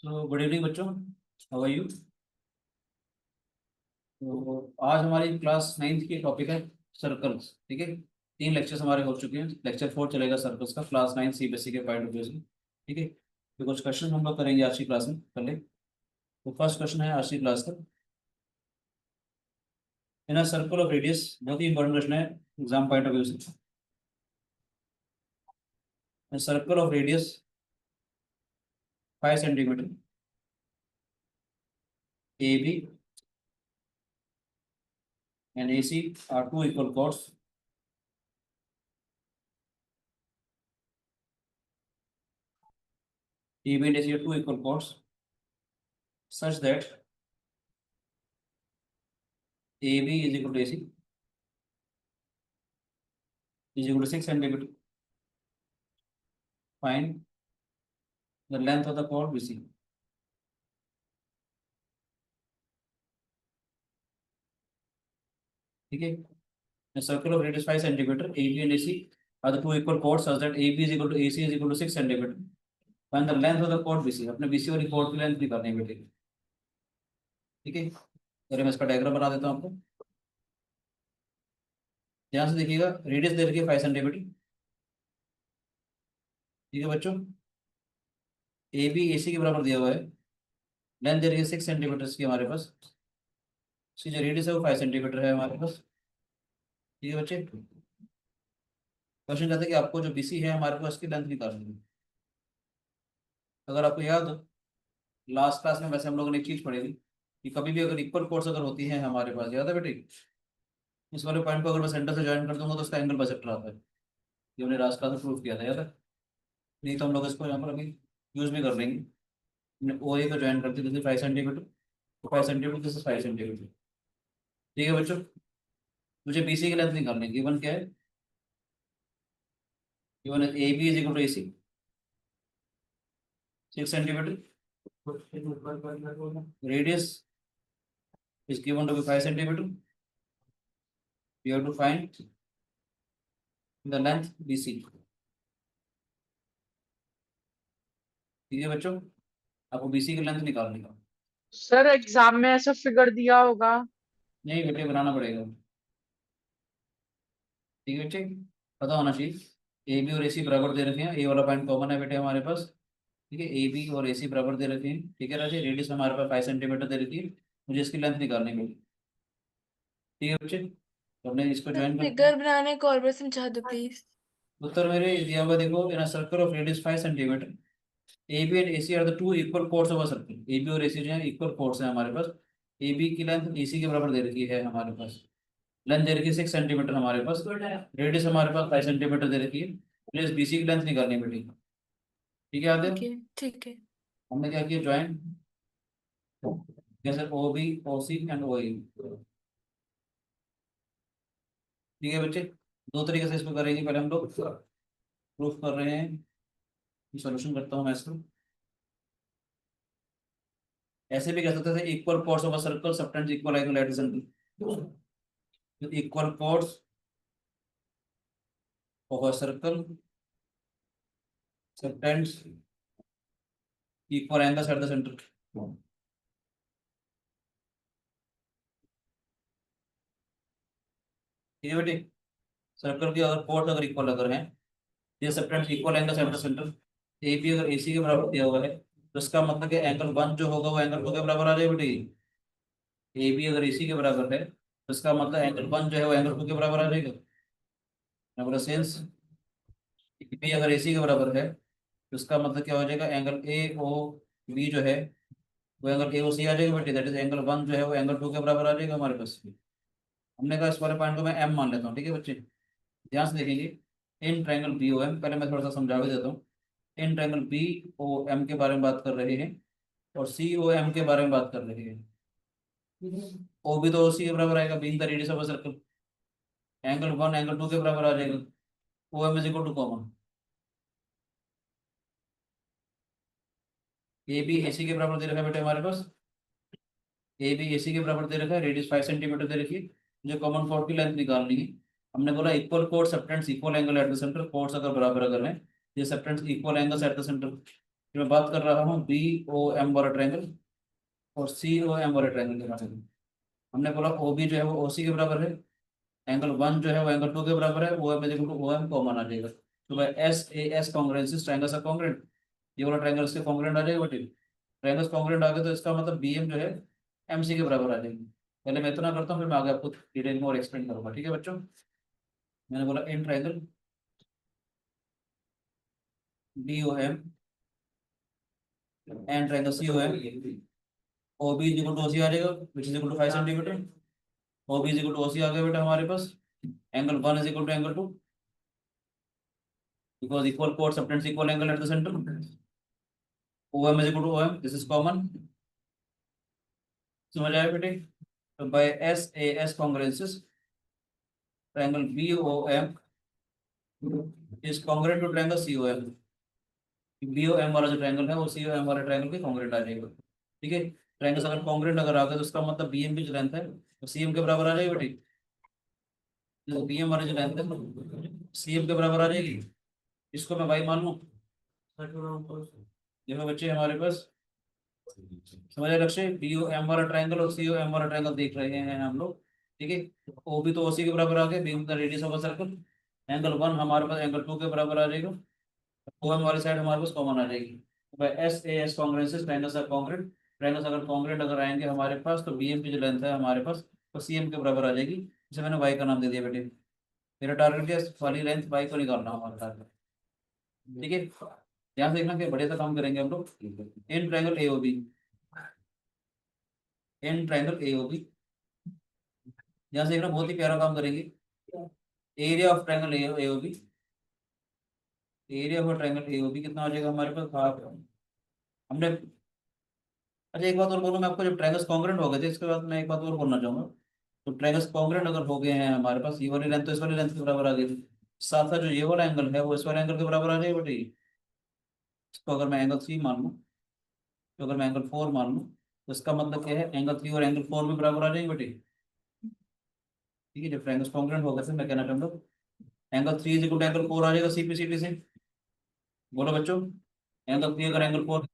तो good evening बच्चों, how are you. तो आज हमारी क्लास 9th की टॉपिक है सर्कल्स। ठीक है, 3 लेक्चर्स हमारे हो चुके हैं। लेक्चर 4 चलेगा सर्कल्स का, क्लास 9 सीबीएसई के पॉइंट ऑफ व्यू से। ठीक है, तो कुछ क्वेश्चन हम लोग करेंगे आज की क्लास में पहले। तो फर्स्ट क्वेश्चन है आज की क्लास का, in a circle of radius. बहुत ही इंपॉर्टेंट क्वेश्चन है एग्जाम पॉइंट ऑफ व्यू से। Circle of radius 5 centimetre, A B and A C are two equal chords. AB and AC are two equal chords such that AB is equal to AC is equal to 6 centimeter. Find the length of the chord BC. ठीक है, a circle of radius 5 centimeter, AB and AC are the two equal chords such that AB is equal to AC is equal to 6 centimeter. Find the length of the chord BC. अपने BC वाली chord की length निकालनी है बेटे। ठीक है, अरे मैं इसका डायग्राम बना देता हूँ आपको। ध्यान से देखिएगा, रेडियस दे रखी है 5 सेंटीमीटर। ठीक है बच्चों, ए बी ए सी के बराबर दिया हुआ है। लेंथ दे रही है 6 सेंटीमीटर की हमारे पास। इसकी जो रेडियस है वो 5 सेंटीमीटर है हमारे पास। ठीक है बच्चे, क्वेश्चन कहता है कि आपको जो बीसी है हमारे पास उसकी लेंथ निकालनी है। अगर आपको याद हो, लास्ट क्लास में वैसे हम लोगों ने एक चीज पढ़ी थी कि कभी भी अगर इक्वल कोर्स अगर होती है हमारे पास, याद है बेटे, इस वाले पॉइंट को अगर मैं सेंटर से ज्वाइन कर दूंगा तो उसका एंगल बाइसेक्टर आता है। ये हमने लास्ट क्लास में प्रूव किया था, याद है। नहीं तो हम लोग इसको यहाँ पर अभी यूज भी कर लेंगे। ओ ए को ज्वाइन करते जैसे 5 सेंटीमीटर, तो 5 सेंटीमीटर दिस इज 5 सेंटीमीटर। ठीक है बच्चों, मुझे बीसी की लेंथ निकालनी है। गिवन क्या है, गिवन है A B is equal to A C 6 centimetre, radius is given to be 5 centimeter. We have to find the length BC. ठीक है बच्चों, आपको BC की लेंथ निकालनी है। सर एग्जाम में ऐसा फिगर दिया होगा। नहीं बेटे, बनाना पड़ेगा। ठीक है बच्चे, पता होना चाहिए। ए बी और ए सी बराबर दे रखे हैं, ए वाला पॉइंट कॉमन है बेटे हमारे पास। ठीक है, ए बी और ए सी बराबर दे रखे हैं। ठीक है राजे, रेडियस हमारे पास 5 सेंटीमीटर दे रखी है। मुझे इसकी लेंथ निकालनी है। ठीक है बच्चे, तो हमने इसको सर ज्वाइन कर। फिगर बनाने को और बार समझा दो प्लीज। उत्तर मेरे दिया हुआ देखो, in a circle of radius 5 centimetre, A B and A C are the two equal chords of a circle. A B और ए सी जो है इक्वल कोर्स है हमारे पास। ए बी की लेंथ ए सी के बराबर दे रखी है हमारे पास। लेंथ दे रखी है 6 सेंटीमीटर हमारे पास। रेडियस हमारे पास 5 सेंटीमीटर दे रखी है। प्लीज बी सी की लेंथ निकालनी है बेटी। ठीक है आदित्य, ठीक है ठीक है। हमने क्या किया, ज्वाइन जैसे O B O C and ओ ए। ठीक है बच्चे, दो तरीके से इसको करेंगे। पहले हम लोग प्रूफ कर रहे हैं, सॉल्यूशन करता हूँ मैं इसको। ऐसे भी कह सकते थे, equal chords of a circle subtends equal angle eight the centre. Equal course of a circle subtends equal angles at the center. ठीक है बेटे, सर्कल की अगर कोर्स अगर इक्वल अगर है, ये subtends equal angles at the centre. A B अगर ए सी के बराबर दिया हुआ है, तो इसका मतलब कि एंगल वन जो होगा वो एंगल टू के बराबर आ जाएगा बेटे। ए बी अगर ए सी के बराबर है तो इसका मतलब एंगल वन जो है वो एंगल टू के बराबर आ जाएगा। सेंस बी अगर ए सी के बराबर है तो इसका मतलब क्या हो जाएगा, एंगल ए ओ बी जो है वो एंगल ए ओ सी आ जाएगा बेटे। दैट इज एंगल वन जो है वो एंगल टू के बराबर आ जाएगा हमारे पास। हमने कहा इस वाले पॉइंट को मैं एम मान लेता हूँ। ठीक है बच्चे, ध्यान से देखेंगे। In triangle B O M, पहले मैं थोड़ा सा समझा भी देता हूँ। In triangle B O M के बारे में बात कर रहे हैं और सी ओ एम के बारे में बात कर रहे हैं। ओ भी तो सी के बराबर आएगा, being the radius of a circle. Angle one angle two के बराबर आ जाएगा। O M is equal to common, A B A C के बराबर दे रखा है बेटे हमारे पास। ए बी ए सी के बराबर दे रखा है, रेडियस 5 सेंटीमीटर दे रखी है। मुझे कॉमन कोड की लेंथ निकालनी है। हमने बोला equal code subtends equal angle eight the centre. Codes अगर बराबर अगर है, ये subtends equal angles at the centre. मैं बात कर रहा हूँ बी ओ एम वाला ट्रायंगल और सी ओ एम वाले ट्रायंगल के बारे में। हमने बोला ओ बी जो है वो ओ सी के बराबर है, एंगल 1 जो है वो एंगल 2 के बराबर है, O M is equal to O M common आ जाएगा। तो भाई S A S congruencies triangles are congruent, ये वाला ट्रायंगल इसके कॉन्ग्रुएंट आ जाएगा बेटे। ट्रायंगल्स कॉन्ग्रुएंट आ गए तो इसका मतलब बी एम जो है एम सी के बराबर आ जाएगी। पहले मैं इतना करता हूँ, फिर मैं आगे आपको डिटेल में और एक्सप्लेन करूंगा, ठीक है बच्चों। मैंने बोला in triangle B O M and triangle C O M, O B is equal to O C आ जाएगा which is equal to 5 centimetre. O B is equal to O C आ गया बेटा हमारे पास। Angle 1 is equal to angle 2, because equal chord subtends equal angle at the center. OM is equal to OM, this is common. समझ आया बेटे। तो by SAS congruences triangle BOM is congruent to triangle COM। BOM वाला जो triangle है वो COM वाले triangle के कॉन्ग्रुएंट आ जाएगा, ठीक है। ट्रायंगल्स अगर कॉन्ग्रुएंट अगर आ गए तो उसका मतलब BM की जो लेंथ है वो CM के बराबर आ जाएगी बेटे। जो BM वाली जो लेंथ है CM के बराबर आ जाएगी। इसको मैं y मान लूँ। देखो बच्चे हमारे पास समझ आया लक्ष्य, बी ओ एम वाला ट्रायंगल और सी ओ एम वाला ट्रायंगल देख रहे हैं हम लोग, ठीक है। ओ भी तो ओसी के बराबर आ गया, be the radius of a circle. Angle 1 हमारे पास एंगल 2 के बराबर आ जाएगा। ओ एम वाली साइड हमारे पास कॉमन आ जाएगी। S A S congruences triangles are congruent. Triangles अगर कॉन्ग्रुएंट अगर आएंगे हमारे पास तो बी एम की जो लेंथ है हमारे पास तो सी एम के बराबर आ जाएगी। इसे मैंने वाई का नाम दे दिया बेटे। मेरा टारगेट क्या है, वाली लेंथ वाई को निकालना हमारा टारगेट, ठीक है। ध्यान से देखना कि बड़े सा काम करेंगे हम लोग। In triangle A O B, in triangle A O B, यहाँ से देखना बहुत ही प्यारा काम करेंगे। Area of triangle A O B, area of triangle A O B कितना आ जाएगा हमारे पास हाफ। हमने अच्छा एक बात और बोलूँ मैं आपको, जब ट्रायंगल्स कॉन्ग्रुएंट हो गए थे इसके बाद मैं एक बात और बोलना चाहूंगा। तो ट्रायंगल्स कॉन्ग्रुएंट अगर हो गए हैं हमारे पास, ये वाली लेंथ तो इस वाली लेंथ के बराबर आ गई थी, साथ साथ जो ये वाला एंगल है वो इस वाले एंगल के बराबर आ जाएगा बेटे। इसको अगर मैं एंगल 3 मान लूँ, तो अगर मैं एंगल 4 मान लूँ तो इसका मतलब क्या है, एंगल 3 और एंगल 4 भी बराबर आ जाएंगे बेटे, ठीक है। जब ट्रायंगल्स कॉन्ग्रुएंट हो गए थे मैं कहना चाहूंगा angle 3 is equal to angle 4 आ जाएगा सी पी सी टी से। बोलो बच्चों, एंगल 3 अगर एंगल 4,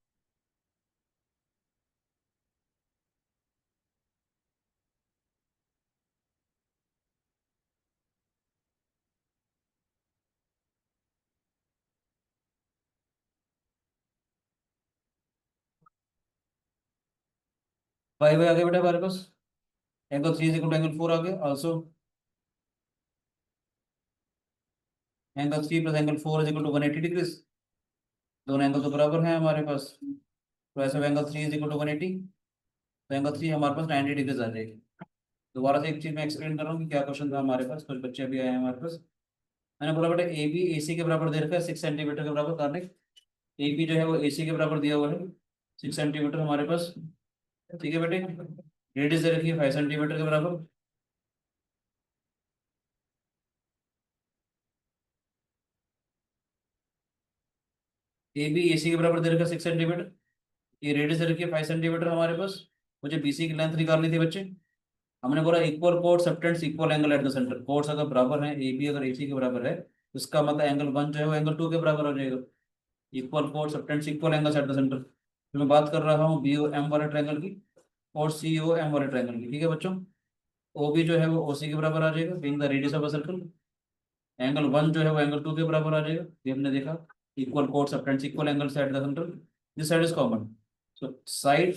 फाइव आ गया बेटा हमारे पास। Angle 3 is equal to angle 4 आ गया also. Angle 3 plus angle 4 is equal to 180 degrees. दोनों एंगल तो बराबर हैं हमारे पास, तो ऐसे एंगल 3 इज इक्वल टू 180, तो एंगल 3 हमारे पास 90 डिग्रीज आ जाएगी। दोबारा से एक चीज मैं एक्सप्लेन कर रहा हूँ कि क्या क्वेश्चन था हमारे पास, कुछ बच्चे भी आए हैं हमारे पास। मैंने बोला बेटा ए बी ए सी के बराबर दे रखा है 6 सेंटीमीटर के बराबर करने। ए बी जो है वो ए सी के बराबर दिया हुआ है 6 सेंटीमीटर हमारे पास, ठीक है बेटे। रेडियस दे रखी है 5 सेंटीमीटर के बराबर। ए बी ए सी के बराबर दे रखा है 6 सेंटीमीटर। ये रेडियस दे रखी है 5 सेंटीमीटर हमारे पास। मुझे बीसी की लेंथ निकालनी थी बच्चे। हमने बोला equal code subtends equal angle eight the centre. Codes अगर बराबर हैं, ए बी अगर ए सी के बराबर है तो इसका मतलब एंगल 1 जो है वो एंगल 2 के बराबर हो जाएगा। Equal code subtends equal angles at the centre. तो मैं बात कर रहा हूँ बी ओ एम वाले ट्रायंगल की और सी ओ एम वाले ट्रायंगल की, ठीक है बच्चों। ओ बी जो है वो ओ सी के बराबर आ जाएगा being the radius of a circle. Angle 1 जो है वो एंगल 2 के बराबर आ जाएगा, ये हमने देखा। Equal code subtends equal angles at the centre, this side is common. So side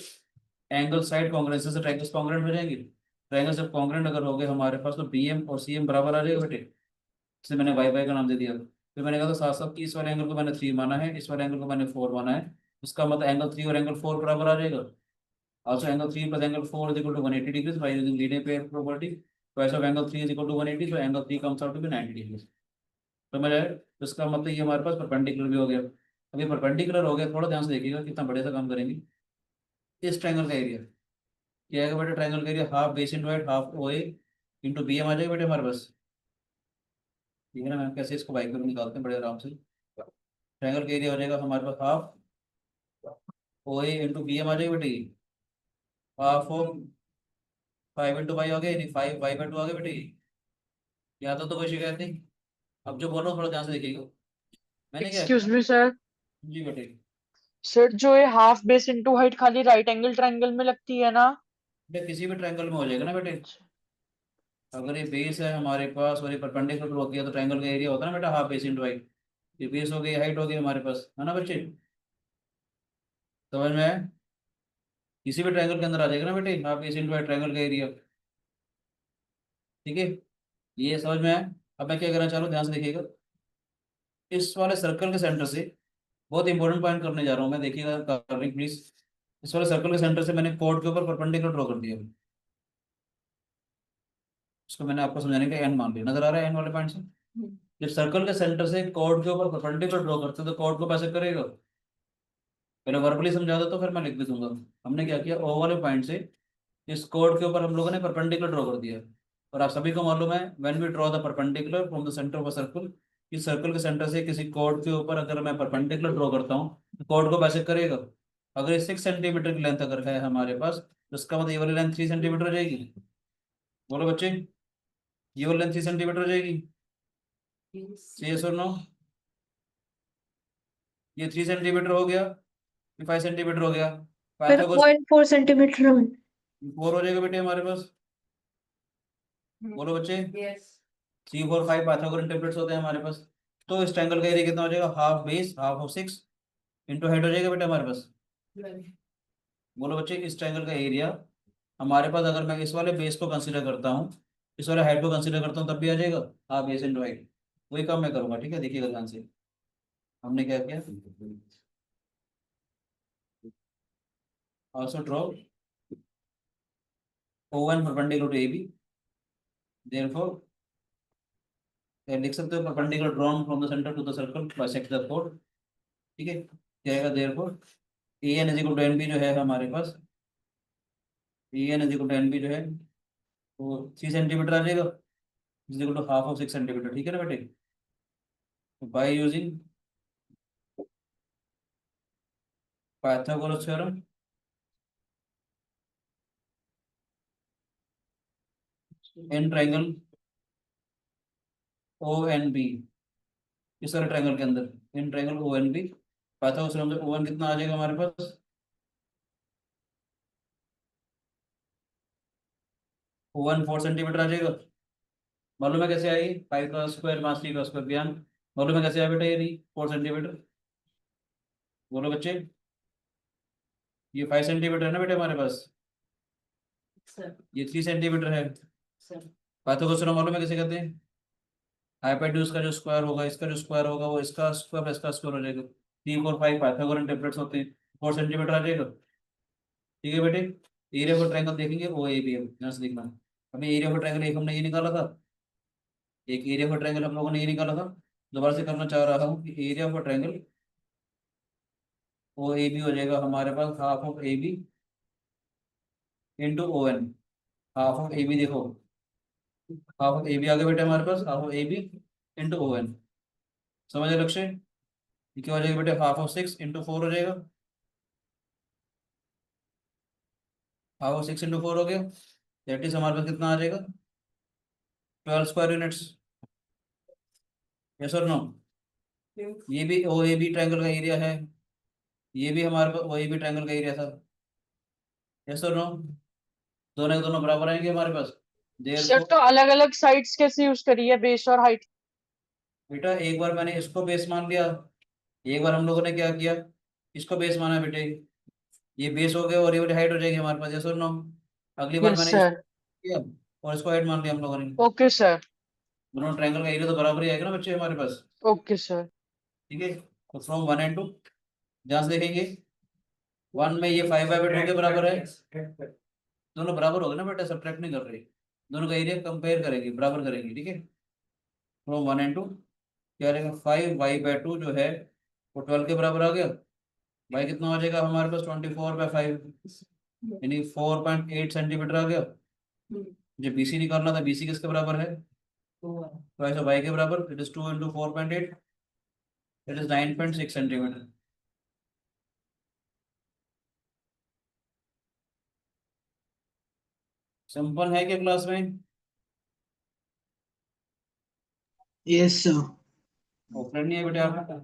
angle side congruence से ट्रायंगल्स कॉन्ग्रुएंट हो जाएंगे। ट्रायंगल जब कॉन्ग्रुएंट अगर हो गए हमारे पास तो बी एम और सी एम बराबर आ जाएगा बेटे। इसलिए मैंने वाई वाई का नाम दे दिया। फिर मैंने कहा था साथ साथ कि इस वाले एंगल को मैंने 3 माना है, इस वाले एंगल को मैंने 4 माना है। उसका मतलब एंगल 3 और एंगल 4 बराबर आ जाएगा। Also angle 3 plus angle 4 is equal to 180 degrees by using linear pair property. तो ऐसा angle 3 is equal to 180, so angle 3 comes out to be 90 degrees. समझ आया। तो इसका मतलब ये हमारे पास परपेंडिकुलर भी हो गया। अभी परपेंडिकुलर हो गया, थोड़ा ध्यान से देखिएगा कितना बड़े से काम करेंगे। इस ट्रायंगल का एरिया क्या है बेटा, ट्रायंगल का area half base into height half O A into B M आ जाएगा बेटे हमारे पास, ठीक है ना। मैम कैसे इसको बाइक में निकालते हैं बड़े आराम से। ट्रायंगल का एरिया हो जाएगा हमारे पास half O A into B M आ जाएगा बेटे। हाफ ऑफ 5 इंटू वाई आ गया, यानी 5 वाई बाई 2 आ गया बेटे। यहाँ तो कोई शिकायत नहीं। अब जो बोल रहा हूँ थोड़ा ध्यान से देखिएगा। मैंने क्या एक्सक्यूज मी सर, जी बेटे। सर जो ये हाफ बेस इनटू हाइट खाली राइट एंगल ट्रायंगल में लगती है ना? बेटे किसी भी ट्रायंगल में हो जाएगा ना बेटे। अगर ये बेस है हमारे पास और ये परपेंडिकुलर ड्रॉ किया तो ट्रायंगल का एरिया होता है ना बेटा, हाफ बेस इंटू हाइट। ये बेस हो गई, हाइट हो गई हमारे पास, है ना बच्चे? समझ में आया? किसी भी ट्रायंगल के अंदर आ जाएगा ना बेटे, half base into height triangle का एरिया। ठीक है, ये समझ में आया? अब मैं क्या करना चाह रहा हूँ, ध्यान से देखिएगा। इस वाले सर्कल के सेंटर से बहुत इंपॉर्टेंट पॉइंट करने जा रहा हूँ मैं, देखिएगा करें प्लीज। इस वाले सर्कल के सेंटर से मैंने कोड के ऊपर परपेंडिकुलर ड्रॉ कर दिया। इसको मैंने आपको समझाने का एंड मान लिया, नजर आ रहा है एंड वाले पॉइंट से? जब सर्कल के सेंटर से कोड के ऊपर परपेंडिकुलर ड्रॉ करते हैं तो कोड को कैसे करेगा, पहले वर्बली समझा दो तो फिर मैं लिख भी दूंगा। हमने क्या किया, ओ वाले पॉइंट से इस कोड के ऊपर हम लोगों ने परपेंडिकुलर ड्रॉ कर दिया। और आप सभी को मालूम है, when we draw the perpendicular from the centre of a circle, इस सर्कल के सेंटर से किसी कोड के ऊपर अगर मैं परपेंडिकुलर ड्रॉ करता हूँ तो कोड को कैसे करेगा। अगर ये 6 सेंटीमीटर की लेंथ अगर है हमारे पास, तो इसका मतलब ये वाली लेंथ 3 सेंटीमीटर हो जाएगी। बोलो बच्चे, ये वाली लेंथ 3 सेंटीमीटर हो जाएगी। यस और नो? ये 3 सेंटीमीटर हो गया, ये 5 सेंटीमीटर हो गया। फिर पाइथागोरस 0.4 सेंटीमीटर में। 4 हो जाएगा बेटे हमारे पास। बोलो बच्चे, 3 4 5 पाइथागोरस टेम्पलेट्स होते हैं हमारे पास। तो इस ट्रायंगल का एरिया कितना हो जाएगा, half base half of 6 into height हो जाएगा बेटे हमारे पास। बोलो बच्चे, इस ट्रायंगल का एरिया हमारे पास, अगर मैं इस वाले बेस को कंसीडर करता हूँ, इस वाले हाइट को कंसीडर करता हूँ, तब भी आ जाएगा हाफ बेस इंटू हाइट। वही काम मैं करूंगा, ठीक है? देखिएगा ध्यान से। हमने क्या किया, also draw O1 perpendicular to AB, therefore लिख सकते हो perpendicular drawn from the centre to the circle bisect the कोड। ठीक है, क्या आएगा, therefore AN is equal to NB जो है हमारे पास, AN is equal to NB जो है वो 3 सेंटीमीटर आ जाएगा, is equal to half of 6 centimetre. ठीक है ना बेटे? By using Pythagoras theorem, in triangle ONB, इस सारे ट्रायंगल के अंदर इन ट्रायंगल ONB, पाइथागोरस थ्योरम से ON कितना आ जाएगा हमारे पास, ON 4 सेंटीमीटर आ जाएगा। मालूम है कैसे आई, 5 का स्क्वायर मास 3 का स्क्वायर ज्ञान। मालूम है कैसे आया बेटा ये नहीं 4 सेंटीमीटर? बोलो बच्चे, ये 5 सेंटीमीटर है ना बेटे हमारे पास, ये 3 सेंटीमीटर है। पाइथागोरस थ्योरम मालूम है कैसे कहते हैं, हाइपोटेन्यूज का जो स्क्वायर होगा इसका जो स्क्वायर होगा वो इसका स्क्वायर प्लस इसका स्क्वायर हो जाएगा। 3 4 5 पाइथागोरन टेम्पलेट्स होते हैं, 4 सेंटीमीटर आ जाएगा। ठीक है बेटे, एरिया ऑफ ट्रायंगल देखेंगे वो ए बी है, ध्यान से देखना। हमें एरिया ऑफ ट्रायंगल एक हमने ये निकाला था, एक एरिया ऑफ ट्रायंगल हम लोगों ने ये निकाला था। दोबारा से करना चाह रहा हूँ कि area of triangle O A B हो जाएगा हमारे पास half of A B into O N. Half of A B देखो, हाफ ऑफ ए बी आ गया बेटे हमारे पास, half of A B into O N. समझ रहे लक्ष्य? ये क्या हो जाएगा बेटे, हाफ ऑफ 6 इंटू 4 हो जाएगा। हाफ ऑफ 6 इंटू 4 हो गया, दैट इज हमारे पास कितना आ जाएगा, 12 स्क्वायर यूनिट्स। यस और नो? ये भी ओ ए बी ट्रायंगल का एरिया है, ये भी हमारे पास ओ ए बी ट्रायंगल का एरिया था। यस और नो? दोनों के दोनों बराबर आएंगे हमारे पास, सर देयरफॉर। तो अलग अलग साइड्स कैसे यूज करी है, बेस और हाइट? बेटा एक बार मैंने इसको बेस मान लिया, एक बार हम लोगों ने क्या किया, इसको बेस माना बेटे, ये बेस हो गया और ये वाली हाइट हो जाएगी हमारे पास। यस और नो? अगली बार यस मैंने इसको सर। किया और इसको हाइट मान लिया हम लोगों ने। Okay sir. दोनों ट्रायंगल का एरिया तो बराबर ही आएगा ना बच्चे हमारे पास। Okay sir. ठीक है, तो फ्रॉम 1 and 2 ध्यान से देखेंगे, 1 में ये 5/2 के बराबर है, दोनों बराबर हो गए ना बेटा, सब्ट्रैक्ट नहीं कर रहे, दोनों का एरिया कंपेयर करेंगे, बराबर करेंगे। ठीक है, फ्रॉम 1 and 2 क्या रहेगा, 5y/2 जो है वो 12 के बराबर आ गया। y कितना हो जाएगा हमारे पास, 24/5, यानी 4.8 सेंटीमीटर आ गया। जो BC निकालना था, BC किसके बराबर है, तो ऐसा y के बराबर, it is 2 into 4.8, it is 9.6 centimetre. Simple है क्या क्लास में? Yes sir. ऑफलाइन नहीं है बेटे आपका?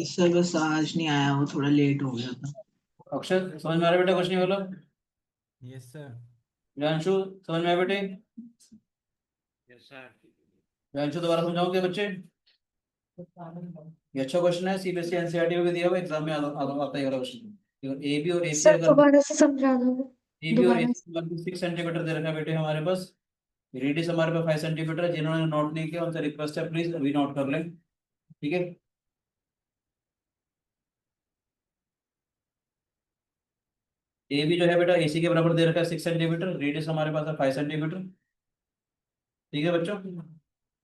सर बस आज नहीं आया, वो थोड़ा लेट हो गया था। अक्षर समझ में आ रहा है बेटा कुछ नहीं बोला? Yes sir. जानशु समझ में आया बेटे? Yes sir. जानशु दोबारा समझाओगे बच्चे? ये अच्छा क्वेश्चन है, सीबीएसई एनसीईआरटी में भी दिया हुआ, एग्जाम में आता ही वाला क्वेश्चन। ए बी और एसी सर अगर दोबारा से समझा दो। ए बी और दोबारा एसी 6 सेंटीमीटर दे रखा है बेटे हमारे पास। रेडियस हमारे पास 5 सेंटीमीटर है। जिन्होंने नोट नहीं किया उनसे रिक्वेस्ट है प्लीज अभी नोट कर लें, ठीक है? ए बी जो है बेटा एसी के बराबर दे रखा है 6 सेंटीमीटर, रेडियस हमारे पास है 5 सेंटीमीटर, ठीक है बच्चों?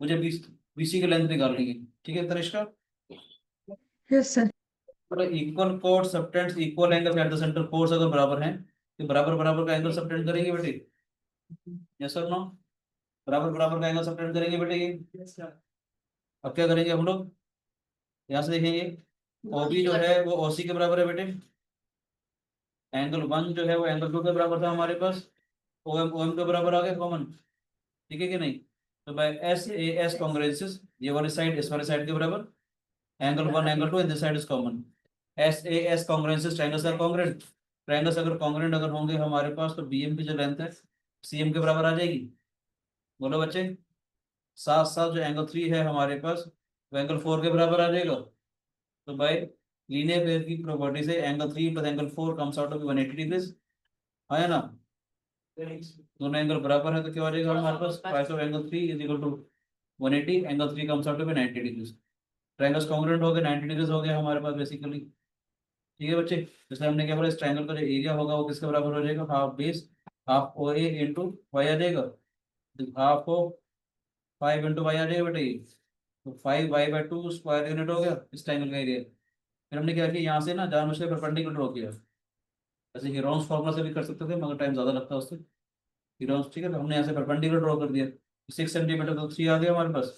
मुझे बीसी की लेंथ निकालनी है, ठीक है Tanishka? Yes sir. Equal code subtends equal angle eight the centre, codes अगर बराबर हैं तो बराबर बराबर का एंगल सबटेंड करेंगे बेटे, यस और नो? बराबर बराबर का एंगल सबटेंड करेंगे बेटे ये। अब क्या करेंगे हम लोग, यहाँ से देखेंगे ओबी जो है वो ओसी के बराबर है बेटे, एंगल 1 जो है वो एंगल 2 के बराबर था हमारे पास, ओएम के बराबर आ गया कॉमन, ठीक है कि नहीं? तो by S A S congruences ये वाली साइड इस वाली साइड के बराबर, angle 1 angle 2 and this side is common. S A S congruences triangles are congruent, triangles अगर कॉन्ग्रुएंट अगर होंगे हमारे पास तो बीएम की जो लेंथ है सीएम के बराबर आ जाएगी। बोलो बच्चे, साथ साथ जो एंगल 3 है हमारे पास वो एंगल 4 के बराबर आ जाएगा। तो बाय लीनियर पेयर की प्रॉपर्टी से angle 3 plus angle 4 comes out to be 180 degrees, है ना? दोनों एंगल बराबर है तो क्या हो जाएगा हमारे पास, pi of angle 3 is equal to 180, angle 3 comes out to be 90 degrees. Triangles congruent हो गए, 90 डिग्रीज हो गया हमारे पास बेसिकली, ठीक है बच्चे? इसलिए हमने क्या बोला, इस ट्रायंगल का जो एरिया होगा वो किसके बराबर हो जाएगा, half base half O A into Y आ जाएगा, हाफ ऑफ 5 इंटू वाई आ जाएगा बेटे ये। तो 5y/2 स्क्वायर यूनिट हो गया इस ट्रायंगल का एरिया। फिर हमने क्या किया, यहाँ से ना जानबूझ के परपेंडिकुलर ड्रॉ किया, जैसे हीरोन्स फॉर्मूला से भी कर सकते थे मगर टाइम ज़्यादा लगता है उससे, हीरोन्स, ठीक है? तो हमने यहाँ से परपेंडिकुलर ड्रॉ कर दिया, 6 सेंटीमीटर तो 3 आ गया हमारे पास,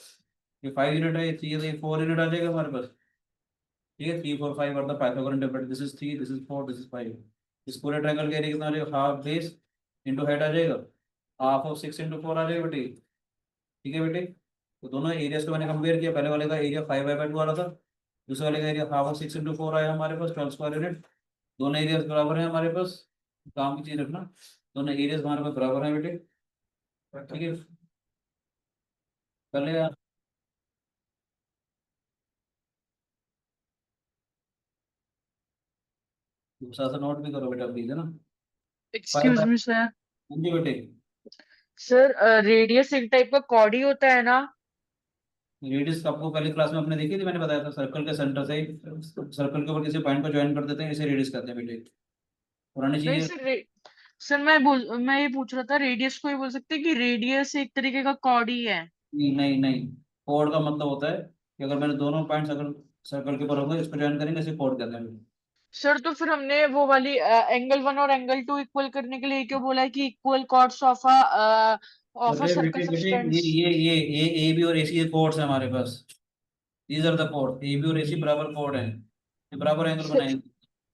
ये 5 यूनिट है, ये 3 है तो ये 4 यूनिट आ जाएगा हमारे पास, ठीक है? 3 4 5 और the Pythagorean tablet, this is 3 this is 4 this is 5। इस पूरे ट्रायंगल के एरिया कितना आ जाएगा, हाफ बेस इंटू हाइट आ जाएगा, हाफ ऑफ 6 इंटू 4 आ जाएगा बेटे, ठीक है बेटे? तो दोनों एरियाज को मैंने कंपेयर किया, पहले वाले का एरिया 5y/2 आ रहा था, दूसरे वाले का एरिया हाफ ऑफ 6 इंटू 4 आया हमारे पास 12 स्क्वायर यूनिट। दोनों एरियाज बराबर है हमारे पास, काम की चीज रखना, दोनों एरियाज हमारे पास बराबर है बेटे, ठीक है? पहले दूसरा सा नोट भी करो बेटा प्लीज, है ना? Excuse me sir. हाँ जी बेटे, सर रेडियस एक टाइप का कॉर्ड ही होता है ना? रेडियस आपको पहले क्लास में आपने देखी थी, मैंने बताया था सर्कल के सेंटर से सर्कल के ऊपर किसी पॉइंट को ज्वाइन कर देते हैं, इसे रेडियस कहते हैं बेटे, पुरानी नहीं चीज। सर, सर मैं ये पूछ रहा था, रेडियस को ये बोल सकते हैं कि रेडियस एक तरीके का कॉर्ड ही है? नहीं नहीं नहीं, कोड का मतलब होता है कि अगर मैंने दोनों पॉइंट्स अगर सर्कल के ऊपर होंगे इसको ज्वाइन करेंगे इसे कोड कहते हैं। सर तो फिर हमने वो वाली एंगल 1 और एंगल 2 इक्वल करने के लिए क्यों बोला है कि इक्वल कॉर्ड्स ऑफ अ अरे बेटे सर्कल बेटे सब्सटेंस? ये ए बी और ए सी के कोड्स हैं हमारे पास, दीज आर द कोड, ए बी और ए सी बराबर कोड है, ये बराबर एंगल सर, बनाएंगे।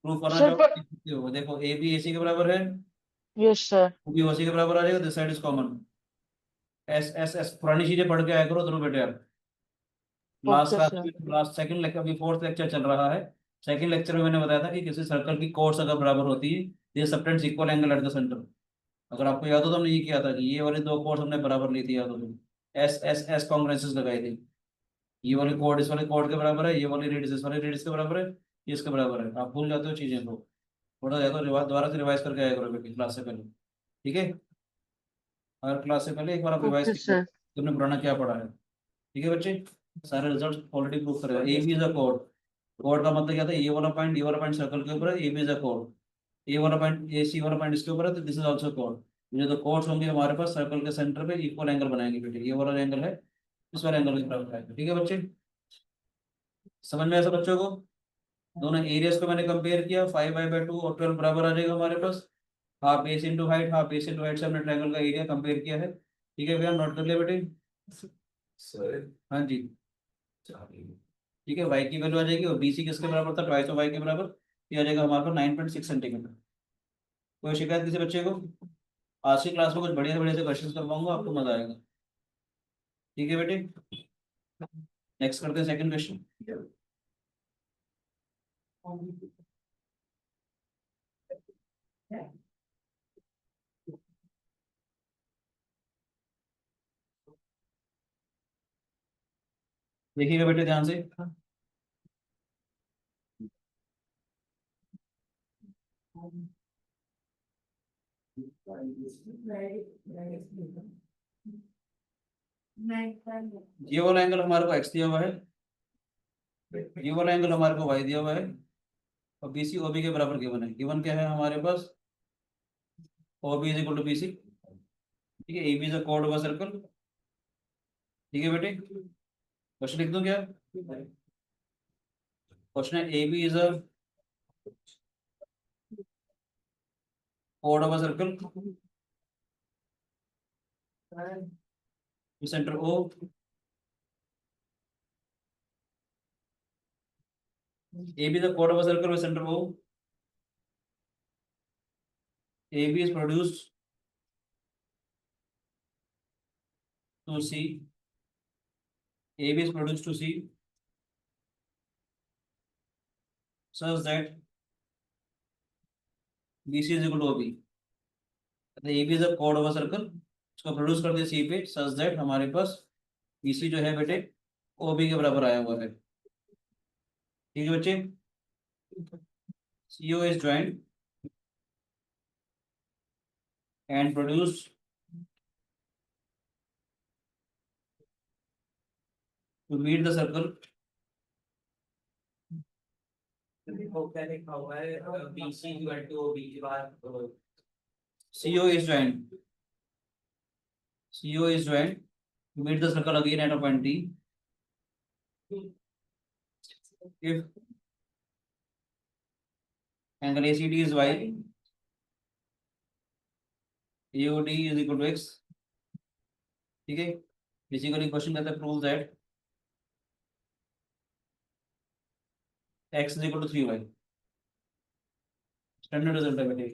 प्रूफ करना सर चाहो पर तो देख सकते हो, देखो ए बी ए सी के बराबर है, यस सर। बी ओ सी के बराबर आ जाएगा, this side is common. S S S पुरानी चीजें पढ़ के आया करो जरूर बेटे आप। Last okay class sir. में लास्ट सेकंड लेक्चर, अभी फोर्थ लेक्चर चल रहा है, सेकंड लेक्चर में मैंने बताया था कि किसी सर्कल की कोर्स अगर बराबर होती है, ये subtends equal angle eight the centre. अगर आपको याद हो तो हमने ये किया था कि ये वाले दो कोर्स हमने बराबर ली थी, याद हो तो एस एस एस कॉन्ग्रेंसेस लगाई थी, ये वाले कोड इस वाले कोड के बराबर है, ये वाली रेडियस इस वाले रेडियस के बराबर है, ये इसके बराबर है। आप भूल जाते हो चीजें को, थोड़ा ज्यादा दोबारा से रिवाइज करके आया करो बेटी क्लास से पहले, ठीक है? हर क्लास से पहले एक बार आप रिवाइज ओके कीजिए सर। तुमने पुराना क्या पढ़ा है, ठीक है बच्चे? सारे रिजल्ट ऑलरेडी प्रूव करेगा। A B is a code, code का मतलब क्या था, ये वाला पॉइंट सर्कल के ऊपर है, ए बी इज अ कोड, ए वाला पॉइंट ए सी वाला पॉइंट इसके ऊपर है तो दिस इज आल्सो कोड। ये जो कोड्स होंगे हमारे पास सर्कल के सेंटर पे इक्वल एंगल बनाएंगे बेटे, ये वाला एंगल है इस वाले एंगल के बराबर है, ठीक है बच्चे? समझ में ऐसा बच्चों को? दोनों एरियाज को मैंने कंपेयर किया, 5y/2 और 12 बराबर आ जाएगा हमारे पास, half base into height, half base into height से हमने ट्रायंगल का एरिया कंपेयर किया है, ठीक है भैया? नोट कर लिया बेटे? हाँ जी, ठीक है। वाई की वैल्यू आ जाएगी और बीसी किसके बराबर था, ट्वाइस ऑफ वाई के बराबर, ये आ जाएगा हमारे पास 9.6 सेंटीमीटर। कोई शिकायत किसी बच्चे को? आज की क्लास में कुछ बढ़िया बढ़िया से क्वेश्चन करवाऊंगा, आपको मजा आएगा, ठीक है बेटे? नेक्स्ट करते हैं सेकंड क्वेश्चन। देखिएगा बेटे ध्यान से, ये वाला एंगल हमारे को एक्स दिया हुआ है, ये वाला एंगल हमारे को वाई दिया हुआ है, और बीसी ओबी के बराबर गिवन है। गिवन क्या है हमारे पास, OB is equal to BC, ठीक है। AB is a chord of a circle, ठीक है बेटे। क्वेश्चन लिख दूं क्या? क्वेश्चन है AB is a chord of a circle, centre O, AB is the chord of a circle with center O. AB is produced to C. AB is produced to C such that BC is equal to OB. तो AB is a chord of a circle, इसको produce कर दिया C पे such that हमारे पास BC जो है बेटे OB के बराबर आया हुआ है, ठीक है बच्चे। CO is joined and produced to meet the circle. CO is joined. CO is joined to meet the circle again at a point D. If angle ACD is Y, AOD is equal to X, ठीक है। Basically question कहता है prove that X is equal to 3Y, standard result है बेटे,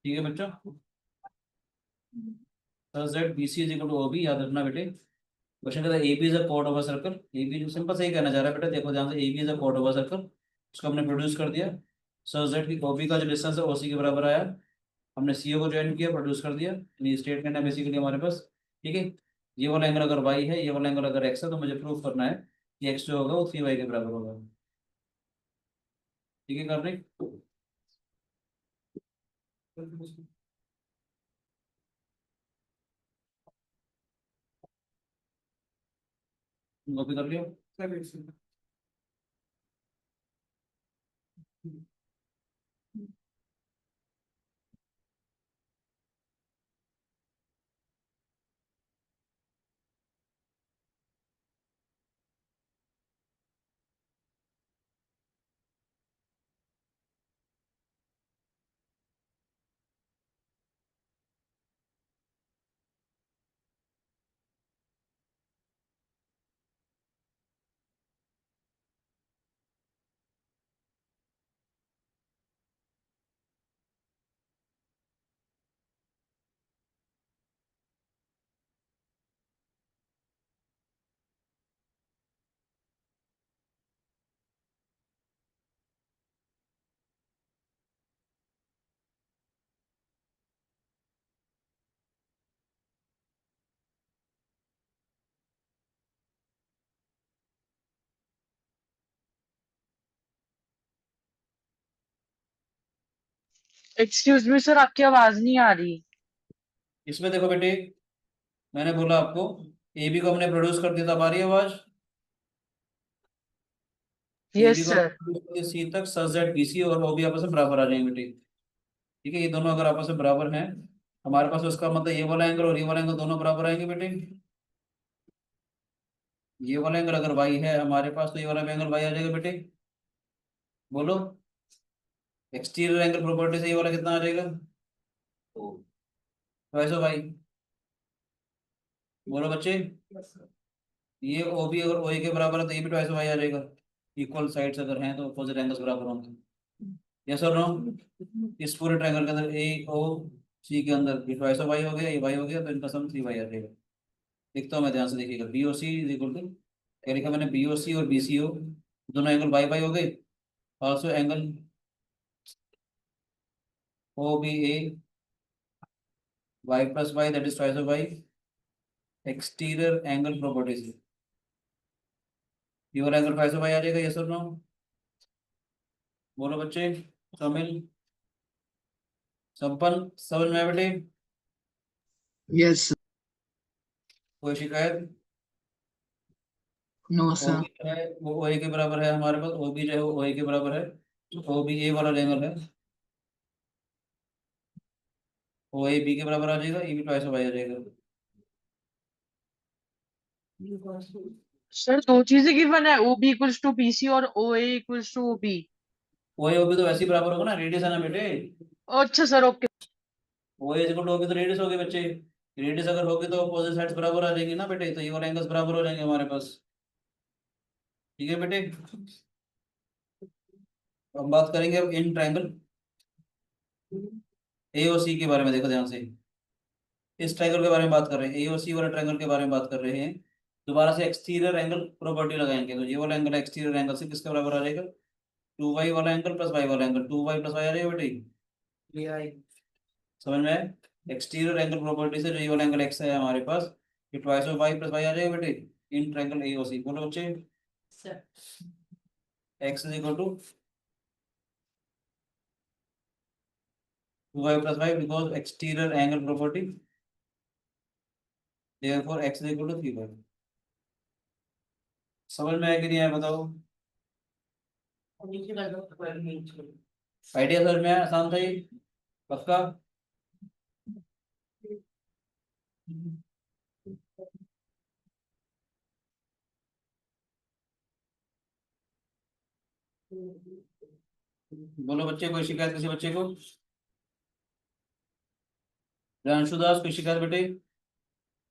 ठीक है बच्चों। Such that BC is equal to OB, याद रखना बेटे। क्वेश्चन कहता है AB is a chord of a circle, AB simple सही कहना चाह रहा है बेटा, देखो ध्यान से, AB is a chord of a circle, उसको हमने प्रोड्यूस कर दिया such that कि OB का जो डिस्टेंस है OC के बराबर आया, हमने CO को ज्वाइन किया, प्रोड्यूस कर दिया, ये स्टेटमेंट है बेसिकली हमारे पास, ठीक है। ये वाला एंगल अगर Y है, ये वाला एंगल अगर X है, तो मुझे प्रूव करना है कि X जो होगा वो 3Y के बराबर होगा, ठीक है। करने कॉपी कर लियो। एक्सक्यूज मी सर, आपकी आवाज नहीं आ रही। इसमें देखो बेटे, मैंने बोला आपको AB को हमने प्रोड्यूस कर दिया था, हमारी आवाज यस AB को सर। produce कर दिया C तक such that BC और OB आपस में बराबर आ जाएंगे बेटे, ठीक है। ये दोनों अगर आपस में बराबर हैं हमारे पास, उसका मतलब ये वाला एंगल और ये वाला एंगल दोनों बराबर आएंगे बेटे। ये वाला एंगल अगर Y है हमारे पास, तो ये वाला एंगल Y आ जाएगा बेटे, बोलो। एक्सटीरियर एंगल प्रॉपर्टी से ये वाला कितना आ जाएगा, वैसे भाई बोलो बच्चे। ये OB अगर OA के बराबर है तो ये भी ट्वाइस वाई आ जाएगा, इक्वल साइड्स अगर हैं तो अपोजिट एंगल्स बराबर होंगे, यस और नो। इस पूरे ट्रायंगल के अंदर AOC के अंदर ये ट्वाइस वाई हो गया, ये वाई हो गया, तो इनका सम 3Y आ जाएगा। लिखता हूँ मैं, ध्यान से देखिएगा, BOC इज इक्वल टू क्या लिखा मैंने, BOC और BCO दोनों एंगल बाई बाई हो गए। Also angle OBA y plus y, that is twice of y, exterior angle properties, ये वाला एंगल twice of y आ जाएगा, यस और नो? बोलो बच्चे, शामिल, संपन्न, समझ में आया बेटे? Yes sir. कोई शिकायत? No sir. OB जो है वो OA के बराबर है हमारे पास, OB जो है वो OA के बराबर है, OBA वाला एंगल है, OA B के बराबर आ जाएगा, ये भी twice of y आ जाएगा। सर दो चीजें गिवन है, OB इक्वल्स टू PC और OA equals to OB। OA OB तो वैसे ही बराबर होगा ना, रेडियस है ना बेटे। अच्छा sir, okay. OA is equal to OB तो रेडियस होगी बच्चे, रेडियस अगर होगी तो अपोजिट साइड्स बराबर आ जाएंगी ना बेटे, तो ये वाले एंगल्स बराबर हो जाएंगे हमारे पास। ठीक है बेटे, अब बात करेंगे अब इन ट्रायंगल AOC के बारे में। देखो ध्यान से, इस ट्रायंगल के बारे में बात कर रहे हैं, AOC वाले ट्रायंगल के बारे में बात कर रहे हैं। दोबारा से एक्सटीरियर एंगल प्रॉपर्टी लगाएंगे, तो ये वाला एंगल एक्सटीरियर एंगल से किसके बराबर आ जाएगा, 2y वाला एंगल प्लस y वाला एंगल, 2y प्लस y आ जाएगा बेटे, समझ में आया? एक्सटीरियर एंगल प्रॉपर्टी से जो ये वाला एंगल x है हमारे पास, ये twice of y plus y आ जाएगा बेटे इन ट्रायंगल AOC। बोलो बच्चे, x is equal to 2y plus y because exterior angle property, therefore x is equal to 3y। समझ में आया कि नहीं आया बताओ? आइडिया समझ में आया? आसान था ये, पक्का? बोलो बच्चे, कोई शिकायत किसी बच्चे को? रांशु दास, कोई शिकायत बेटे?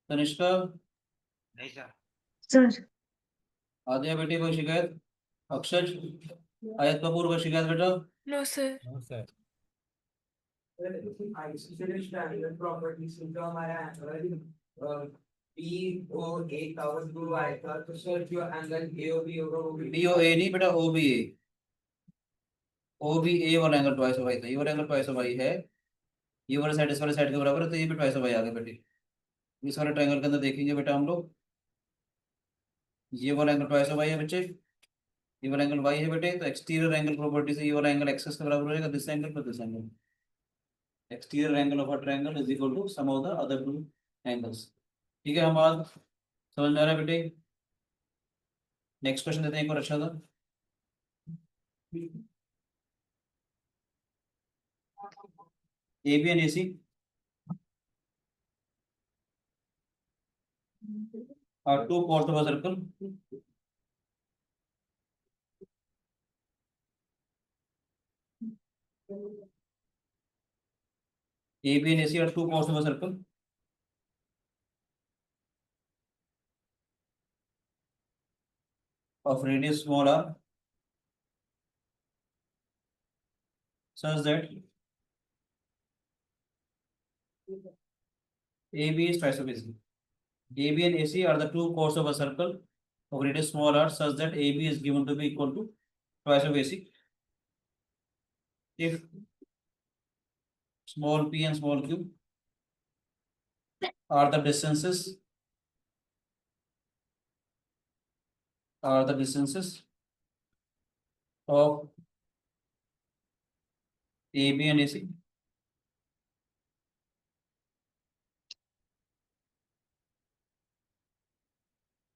तनिष्का, नहीं सर। सर आदिया बेटे, कोई शिकायत? अक्षय, आयत कपूर, कोई शिकायत बेटा? No sir. No sir. Isosceles triangle properties जो हमारा POA का और 2y का, तो सर जो एंगल AOB होगा वो भी BOA नहीं बेटा, OBA, OBA वाला एंगल ट्वाइस ऑफ y था, ये वाला एंगल ट्वाइस ऑफ y है, ये वाला साइड इस वाले साइड के बराबर है, तो ये भी ट्वाइस ऑफ y आ गया बेटे। इस वाले ट्रायंगल के अंदर देखेंगे बेटा हम लोग, ये वाला एंगल ट्वाइस ऑफ y है बच्चे, ये वाला एंगल y है बेटे, तो एक्सटीरियर एंगल प्रॉपर्टी से ये वाला एंगल एक्सिस के बराबर हो जाएगा, this angle plus this angle, exterior angle of a triangle is equal to sum of the other two angles. ठीक है, हम बात समझ में आ रहा है बेटे? नेक्स्ट क्वेश्चन देते हैं एक बार, अच्छा था। AB and AC are two chords of a circle. AB and AC are two chords of a circle of radius small r, such that AB is twice of AC. AB and AC are the two chords of a circle of radius small r, such that AB is given to be equal to twice of AC if small p and small q are the distances of AB and AC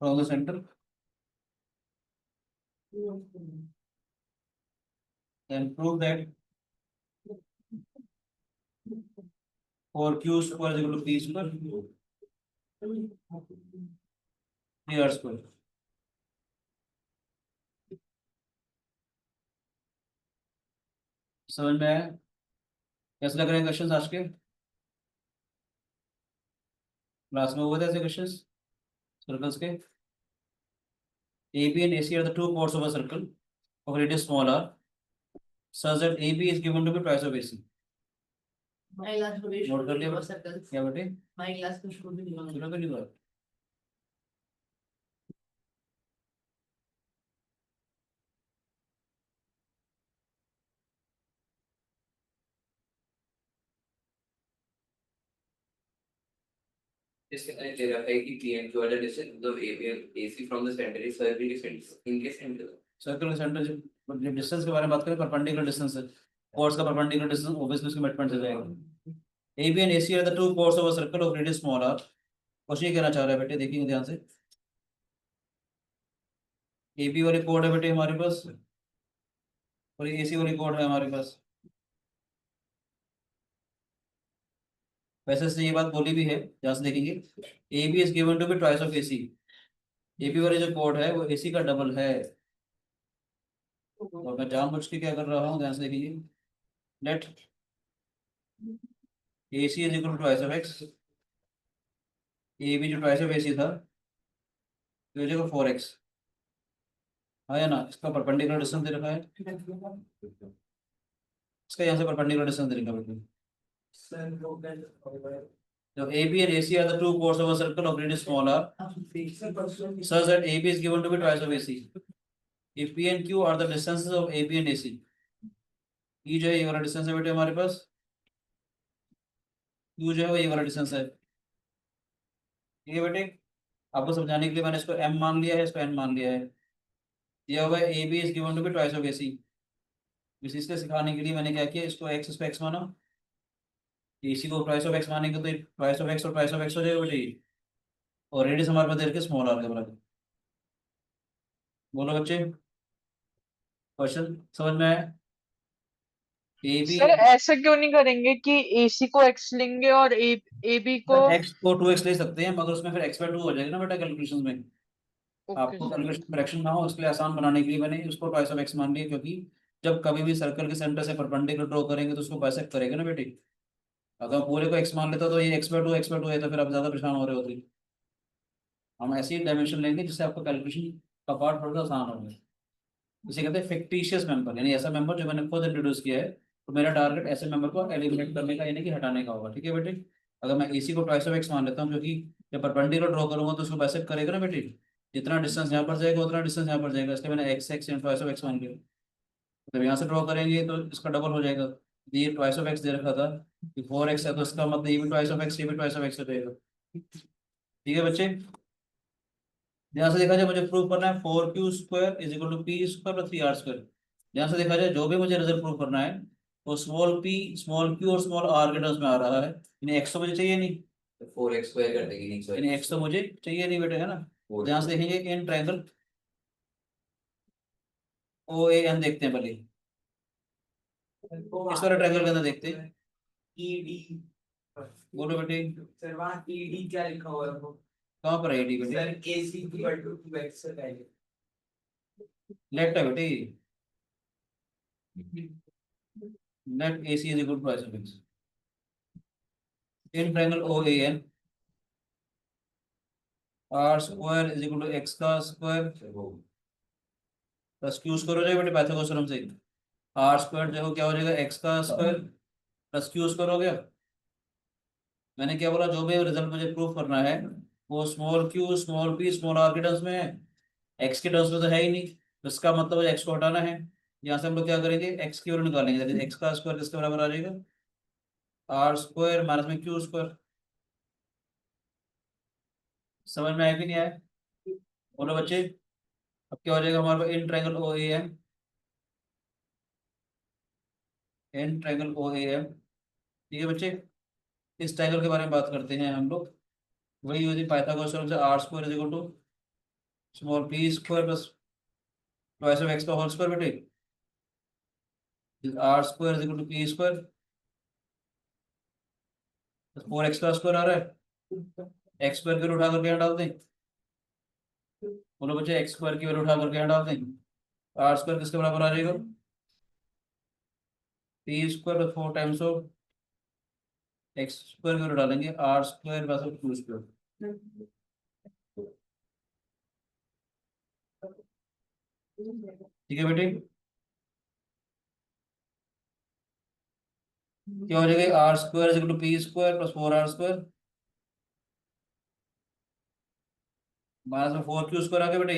from the center, then prove that for q square is equal to p square, 3r square। समझ में आया? कैसे लग रहे हैं questions आज के? Class में हुए थे ऐसे क्वेश्चंस सर्कल्स के? AB and AC are the two chords of a circle of radius small r, such that AB is given to be twice of AC। Note कर लिया क्या बेटे? सुना तो नहीं हुआ? इसके दे रखा है कि P and Q R the distance मतलब AC from the centre is circle distance in के सेंटर सर्कल के सेंटर जो डिस्टेंस के बारे में बात करें, परपेंडिकुलर डिस्टेंस है, कोर्स का परपेंडिकुलर डिस्टेंस ऑब्वियसली उसके मिडपॉइंट से जाएगा। AB and AC are the two chords of a circle of radius small r। Question ये कहना चाह रहा है बेटे, देखिए ध्यान से। AB वाली कोड है बेटे हमारे पास, और AC वाली कोड है हमारे पास। वैसे से ये बात बोली भी है, जहाँ से देखेंगे AB is given to be twice of AC। AB वाली जो कोड है वो AC का डबल है, और मैं जानबूझ के क्या कर रहा हूँ, ध्यान से देखिए। Let AC is equal to twice of X। AB जो twice of AC था तो ये जगह 4X है ना, इसका परपेंडिकुलर डिस्टेंस दे रखा है, इसका यहाँ से परपेंडिकुलर डिस्टेंस दे रखा है बेटे। So AB and AC are the two chords of a circle of radius small r, such that AB is given to be twice of AC। If P and Q are the distances of AB and AC, E जो है ये वाला distance है बेटे हमारे पास, Q जो है वो ये वाला डिस्टेंस है। ठीक है बेटे, आपको समझाने के लिए मैंने इसको M मान लिया है, इसको N मान लिया है। दिया हुआ है AB is given to be twice of AC। इसी से सिखाने के लिए मैंने क्या किया, इसको X, इसको X माना, AC को twice of X मानेंगे तो twice of X और twice of X हो जाएगा बेटे, और रेडियस हमारे पास दे रखे स्मॉल r के बराबर। बोलो बच्चे, क्वेश्चन समझ में आया? AB सर ऐसा क्यों नहीं करेंगे कि AC को X लेंगे और AB को X को 2X ले सकते हैं, मगर उसमें फिर X/2 हो जाएगा ना बेटा कैलकुलेशन में। ओके आपको कैलकुलेशन करेक्शन ना हो, इसके लिए आसान बनाने के लिए मैंने उसको twice of X मान लिया, क्योंकि जब कभी भी सर्कल के सेंटर से परपेंडिकुलर ड्रॉ करेंगे तो उसको बाइसेक्ट करेगा ना बेटे। अगर पूरे को X मान लेता तो ये X/2 है, तो फिर आप ज्यादा परेशान हो रहे होते। हम ऐसी डायमेंशन लेंगे जिससे आपका कैलकुलेशन का पार्ट थोड़ा सा आसान हो जाए। इसे कहते हैं फिक्टिशियस मेंबर, यानी ऐसा मेंबर जो मैंने खुद इंट्रोड्यूस किया है, तो मेरा टारगेट ऐसे मेंबर को एलिमिनेट करने का यानी कि हटाने का होगा। ठीक है बेटे, अगर मैं AC को twice of X मान लेता हूँ, क्योंकि जब परपेंडिकुलर ड्रॉ करूंगा तो उसको बाइसेक्ट करेगा ना बेटे, जितना डिस्टेंस यहाँ पर जाएगा उतना डिस्टेंस यहाँ पर जाएगा, इसलिए मैंने X twice of X मान लिया। जब यहाँ से ड्रॉ करेंगे तो इसका डबल हो जाएगा। ये twice of X दे रखा था, 4X है, तो इसका मतलब ये भी twice of X, ये भी twice of X हो जाएगा। ठीक है बच्चे, ध्यान से देखा जाए, मुझे प्रूव करना है 4Q² is equal to P² plus 3R²। ध्यान से देखा जाए, जो भी मुझे रिजल्ट प्रूव करना है वो स्मॉल p, स्मॉल q और स्मॉल r के टर्म्स में आ रहा है। यानी x तो मुझे चाहिए नहीं, 4x स्क्वायर कर देंगे नहीं सर यानी x तो मुझे चाहिए नहीं बेटे, है ना। ध्यान से देखेंगे इन ट्रायंगल OAN देखते हैं पहले, इस वाले ट्रायंगल के अंदर देखते हैं। ED बोलो बेटे, सर वहाँ ED क्या लिखा हुआ है वो कहाँ पर है डी बेटे? Sir AC equal to 2x से पहले लेफ्ट है बेटे, let AC is equal to twice of X। In triangle OAN R² is equal to X का स्क्वायर प्लस Q² हो जाएगा बेटे पाइथागोरस थ्योरम से। R² जो क्या हो जाएगा, X का स्क्वायर प्लस Q² हो गया। मैंने क्या बोला, जो भी रिजल्ट मुझे प्रूफ करना है वो small q, small p, small r के टर्म्स में है, x के टर्म्स में तो है ही नहीं, तो इसका मतलब है x को हटाना है। यहाँ से हम लोग क्या करेंगे, x की वैल्यू निकालेंगे, x का स्क्वायर किसके बराबर आ जाएगा, R² माइनस में Q²। समझ में आया कि नहीं आया? बोलो बच्चे, अब क्या हो जाएगा हमारे पास in triangle OAM, in triangle OAM। ठीक है बच्चे, इस ट्रायंगल के बारे में बात करते हैं हम लोग। वही यूजिंग पाइथागोरस थ्योरम से R² is equal to small p² plus twice of x का होल स्क्वायर बेटे, R² is equal to P² 4x का स्क्वायर आ रहा है, x² की वैल्यू उठा करके यहाँ डाल दें। बोलो बच्चे, x² की वैल्यू उठा करके यहाँ डाल दें, R² किसके बराबर आ जाएगा, P² plus 4 times of x² की वैल्यू डालेंगे, R² प्लस Q²। ठीक है बेटे, क्या हो जाएगा, R² is equal to P² plus 4R² minus में 4Q² आ गया बेटे,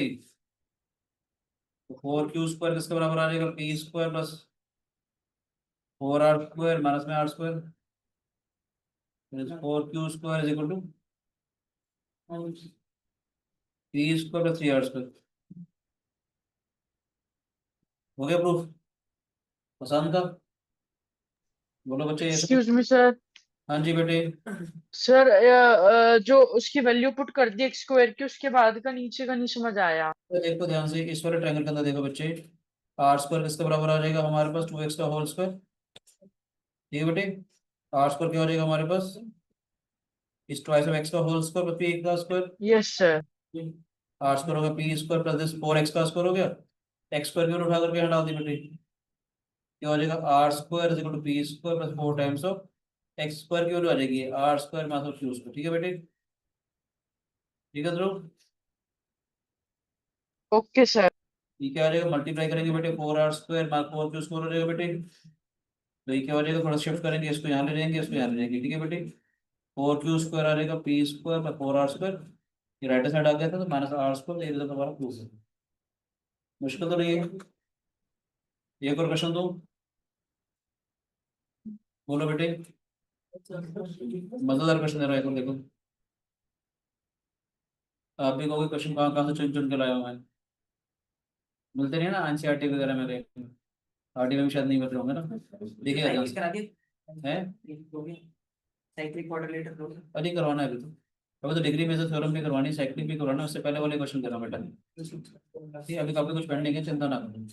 तो 4Q² किसके बराबर आ जाएगा, P² प्लस 4R² माइनस में R²। 4Q² is equal to P square plus 3r square हो गया प्रूफ। पसंद का बोलो बच्चे ये सब। Excuse me sir. हाँ जी बेटे। सर जो उसकी वैल्यू पुट कर दी एक्स स्क्वायर की, उसके बाद का नीचे का नहीं समझ आया। तो देखो ध्यान से, इस वाले ट्रायंगल के अंदर देखो बच्चे, आर स्क्वायर किसके बराबर आ जाएगा हमारे पास, 2x का होल स्क्वायर। ठीक है बेटे, आर स्क्वायर क्या हो जाएगा हमारे पास, इस ट्वाइस ऑफ एक्स का होल स्क्वायर प्लस पी का square. Yes sir. R square होगा P square plus this 4x का स्क्वायर हो गया, एक्स स्क्वायर की वैल्यू उठा करके यहाँ डाल दी बेटे, क्या हो जाएगा R square is equal to P square plus 4 times of X square की वैल्यू आ जाएगी R square minus Q square. ठीक है बेटे, ठीक है ध्रुव। Okay sir. ये क्या आ जाएगा, मल्टीप्लाई करेंगे बेटे 4r square minus 4 Q square हो जाएगा बेटे। तो ये क्या हो जाएगा, थोड़ा शिफ्ट करेंगे, इसको यहाँ ले जाएंगे, इसको यहाँ ले जाएंगे। ठीक है बेटे, 4q स्क्वायर आ जाएगा P square plus 4r square, ये राइट साइड आ गया था तो माइनस आर स्क्वायर, ये इधर हमारा प्रूफ है। मुश्किल तो नहीं है। एक और क्वेश्चन दो, बोलो बेटे। मजेदार क्वेश्चन दे रहा है, एक और देखो। आप भी कहोगे क्वेश्चन कहाँ कहाँ से चुन चुन के लाया हूँ मैं, मिलते नहीं है ना एनसीईआरटी वगैरह में, आरटी में भी शायद नहीं मिल रहे होंगे ना। देखिएगा ध्यान से। हैं साइक्लिक क्वाड्रिलेटरल रूल। अरे करवाना है अभी तो, अभी तो डिग्री में से थ्योरम भी करवानी, साइक्लिक भी करवाना, उससे पहले वाले क्वेश्चन करना बेटा। ठीक है, अभी काफी कुछ पेंडिंग है, चिंता ना करो।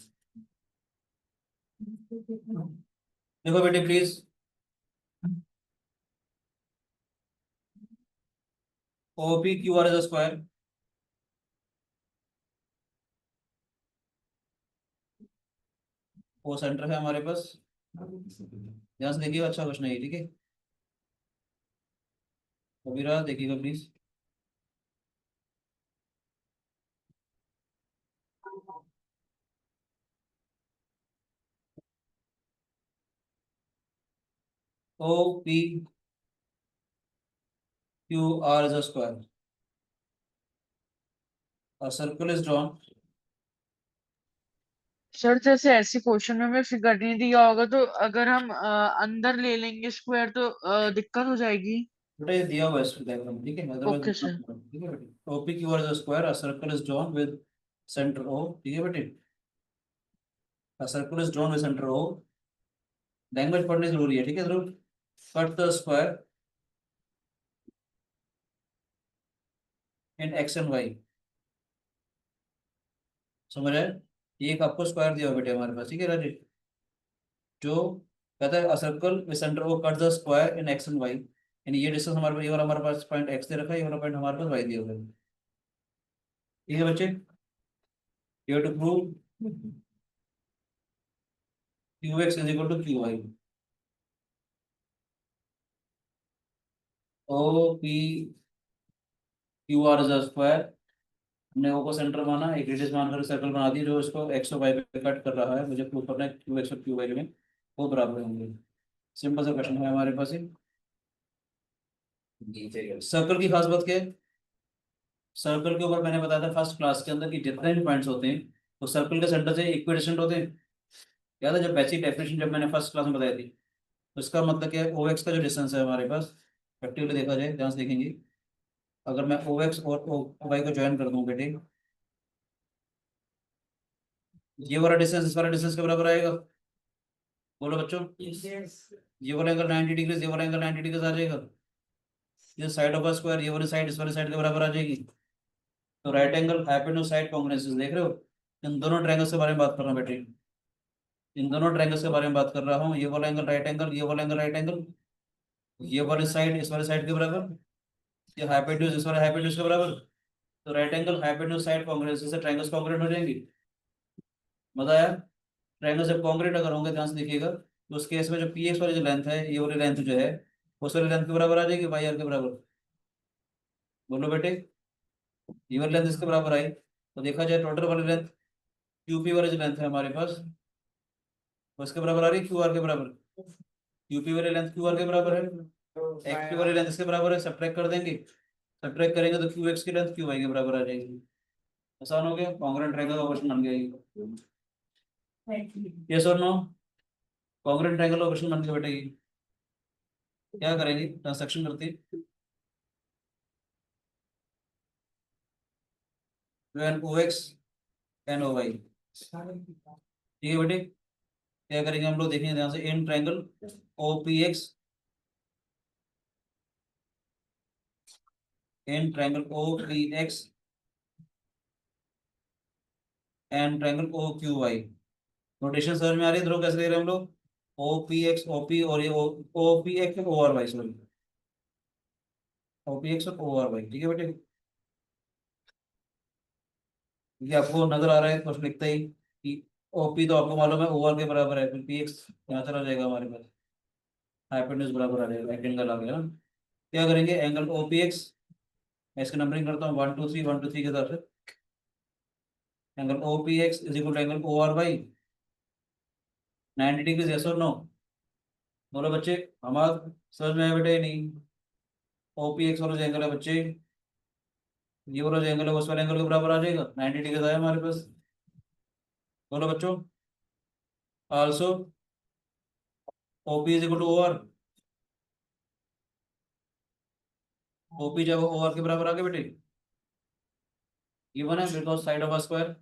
देखो बेटे please, OP Q R is square, वो सेंटर है हमारे पास, ध्यान से देखिएगा, अच्छा क्वेश्चन है ये। ठीक है, कबीरा देखिएगा please. O P Q R is square, a circle is drawn। Sir जैसे ऐसी क्वेश्चन में फिगर नहीं दिया होगा तो अगर हम अंदर ले लेंगे स्क्वायर तो दिक्कत हो जाएगी। बेटा ये दिया हुआ है इस डायग्राम, ठीक है, ओके अदरवाइज सर। ठीक है बेटे। OP Q R is square, a circle is drawn with center O। ठीक है बेटे, a circle is drawn with center O। Language पढ़नी जरूरी है, ठीक है Dhruv. Cut the square in X and Y, समझ आए। ये एक आपको स्क्वायर दिया हुआ बेटे हमारे पास, ठीक है राजेश, जो कहता है a circle with centre O cut the square in X and Y, यानी ये डिस्टेंस हमारे पास, ये वाला हमारे पास पॉइंट एक्स दे रखा है, ये वाला पॉइंट हमारे पास वाई दिया हुआ है। ठीक है बच्चे, you have to prove Q X is equal to Q Y. O P Q R is a square, हमने ओ को सेंटर माना, एक रेडियस मानकर सर्कल बना दी जो इसको एक्स और वाई पे कट कर रहा है, मुझे प्रूव करना है क्यू एक्स और क्यू वाई में वो बराबर होंगे। सिंपल सा क्वेश्चन है हमारे पास। सर्कल की खास बात क्या है, सर्कल के ऊपर मैंने बताया था फर्स्ट क्लास के अंदर कि जितने भी पॉइंट्स होते हैं वो सर्कल के सेंटर से इक्विडिस्टेंट होते हैं। याद है जब बेसिक डेफिनेशन जब मैंने फर्स्ट क्लास में बताई थी, तो इसका मतलब क्या है, ओ एक्स का जो डिस्टेंस है हमारे पास, प्रैक्टिकली देखा जाए, ध्यान से देखेंगे, अगर मैं ओ एक्स और ओ वाई को ज्वाइन कर दूं बेटे, ये वाला डिस्टेंस इस वाला डिस्टेंस के बराबर आएगा, बोलो बच्चों। ये वाला एंगल 90 डिग्री, ये वाला एंगल 90 डिग्री आ जाएगा, ये साइड ऑफ स्क्वायर, ये वाली साइड इस वाली साइड के बराबर आ जाएगी। तो right angle hypotenuse side congruence देख रहे हो, इन दोनों ट्रायंगल्स के बारे में बात कर रहा हूँ बेटे, इन दोनों ट्रायंगल्स के बारे में बात कर रहा हूँ। ये वाला एंगल राइट एंगल, ये वाला एंगल राइट एंगल, ये वाली साइड इस वाली साइड के बराबर, ये हाइपोटेन्यूज इस वाले हाइपोटेन्यूज के बराबर। तो right angle hypotenuse side congruence से ट्रायंगल्स कॉन्ग्रुएंट हो जाएंगे। मजा आया। ट्रायंगल जब कॉन्ग्रुएंट अगर होंगे, ध्यान से देखिएगा, तो उस केस में जो पी एक्स वाली जो लेंथ है, ये वाली लेंथ जो है उस वाली लेंथ के बराबर आ जाएगी, वाई आर के बराबर। बोलो बेटे, ये वाली लेंथ इसके बराबर आई, तो देखा जाए टोटल वाली लेंथ यूपी वाली जो लेंथ है हमारे पास, वो इसके बराबर आ रही है क्यू आर के बराबर। यूपी वाली लेंथ क्यू आर के बराबर है, एक्स वाली लेंथ इसके बराबर है, सब्ट्रैक्ट कर देंगे, सब्ट्रैक्ट करेंगे तो क्यू एक्स की लेंथ क्यू वाई के बराबर आ जाएगी। आसान हो गया, कॉन्ग्रुएंट ट्रायंगल का क्वेश्चन बन गया ये। यस और नो, कॉन्ग्रुएंट ट्रायंगल का क्वेश्चन बन गया बेटा ये। क्या करेंगे, ट्रांसैक्शन करते हैं, when OX and OY, ठीक है बेटे। क्या करेंगे हम लोग, देखेंगे ध्यान से, in triangle OPX, in triangle OPX and triangle OQY। Notation समझ में आ रही है? ध्रुव कैसे ले रहे हैं हम लोग? OPX OP और ये OPX ORY, सॉरी OPX और ORY, ठीक है बेटे। ये आपको नजर आ रहा है क्वेश्चन लिखते ही कि OP तो आपको मालूम है OR के बराबर है, फिर PX यहाँ चला जाएगा हमारे पास, हाइपोटेन्यूज बराबर आ जाएगा, राइट एंगल आ गया ना। क्या करेंगे, एंगल OPX, मैं इसका नंबरिंग करता हूँ 1 2 3 1 2 3 के हिसाब से। Angle OPX is equal to angle ORY 90 डिग्री, यस और नो? बोलो बच्चे, हमारा समझ में आया बेटे? नहीं, OPX वाला जो एंगल है बच्चे, ये वाला जो एंगल है उस वाले एंगल के बराबर आ जाएगा, 90 डिग्री है हमारे पास। बोलो बच्चों, also OP is equal to OR, OP जब OR के बराबर आ गया बेटे, गिवन है because side of a square,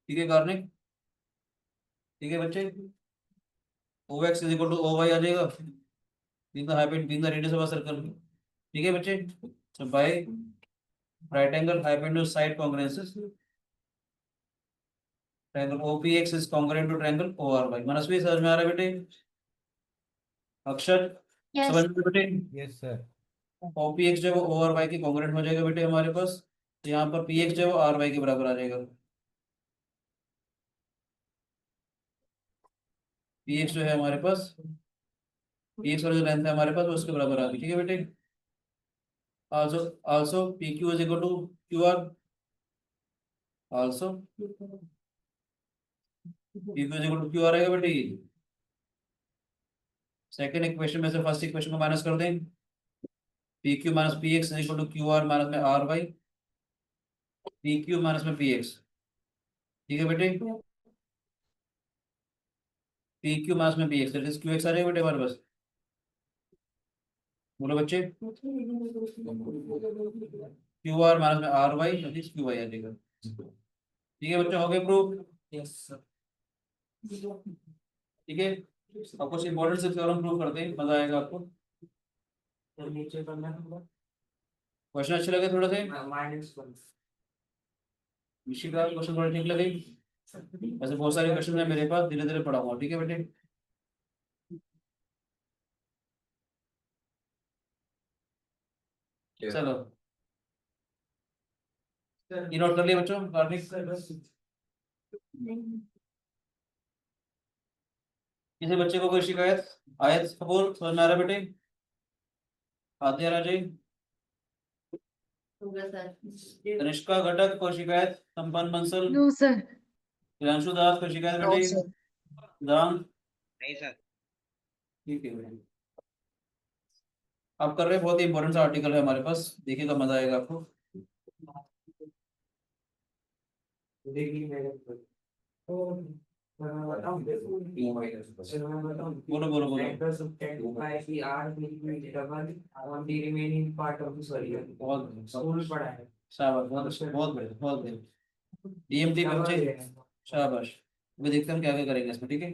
ठीक है कार्निक, ठीक है बच्चे। OX is equal to OY आ जाएगा, being the hypotenuse, being the radius of a circle, ठीक है बच्चे। तो by right angle hypotenuse side congruences, triangle OPX is congruent to triangle ORY। Manasvi समझ में आ रहा है बेटे? अक्षर समझ में बेटे? Yes sir. OPX जो है वो ORY की कांग्रुएंट हो जाएगा बेटे हमारे पास, तो यहाँ पर PX जो है वो RY के बराबर आ जाएगा। PX जो है हमारे पास, PX वाला जो लेंथ है हमारे पास वो उसके बराबर आ गई, ठीक है बेटे। also PQ is equal to QR, also PQ is equal to QR आएगा बेटे। सेकंड इक्वेशन में से फर्स्ट इक्वेशन को माइनस कर दें, PQ minus PX is equal to QR minus में RY, PQ माइनस में PX, ठीक है बेटे। PQ माइनस में PX, दैट इज QX आ जाएगा बेटे हमारे पास। बोलो बच्चे, QR माइनस में RY, दैट इज QY आ जाएगा, ठीक है बच्चे। हो गए प्रूफ? यस सर, ठीक है। अब कुछ इंपॉर्टेंट से थ्योरम प्रूव करते हैं, मजा आएगा आपको। क्वेश्चन अच्छे लगे थोड़ा से? विषय का क्वेश्चन थोड़ा ठीक लगे? ऐसे बहुत सारे क्वेश्चन है मेरे पास, धीरे धीरे पढ़ाऊंगा, ठीक है बेटे। चलो ये नोट कर लिया बच्चों, कार्निक किसी बच्चे को कोई शिकायत आयत कपूर समझ में आ रहा है बेटे? आते राजे, तनिष्का घटक को शिकायत, संपन्न बंसल, नो सर। प्रियांशु दास को शिकायत बेटे, दान, नहीं सर। ठीक है बेटे। आप कर रहे हैं, बहुत ही इंपॉर्टेंट सा आर्टिकल है हमारे पास, देखिएगा मजा आएगा आपको। बोलो बोलो बोलो। शाबाश, बहुत बढ़िया, बहुत बढ़िया। DMT बच्चे, शाबाश। अभी देखते हैं हम क्या क्या करेंगे इसमें, ठीक है।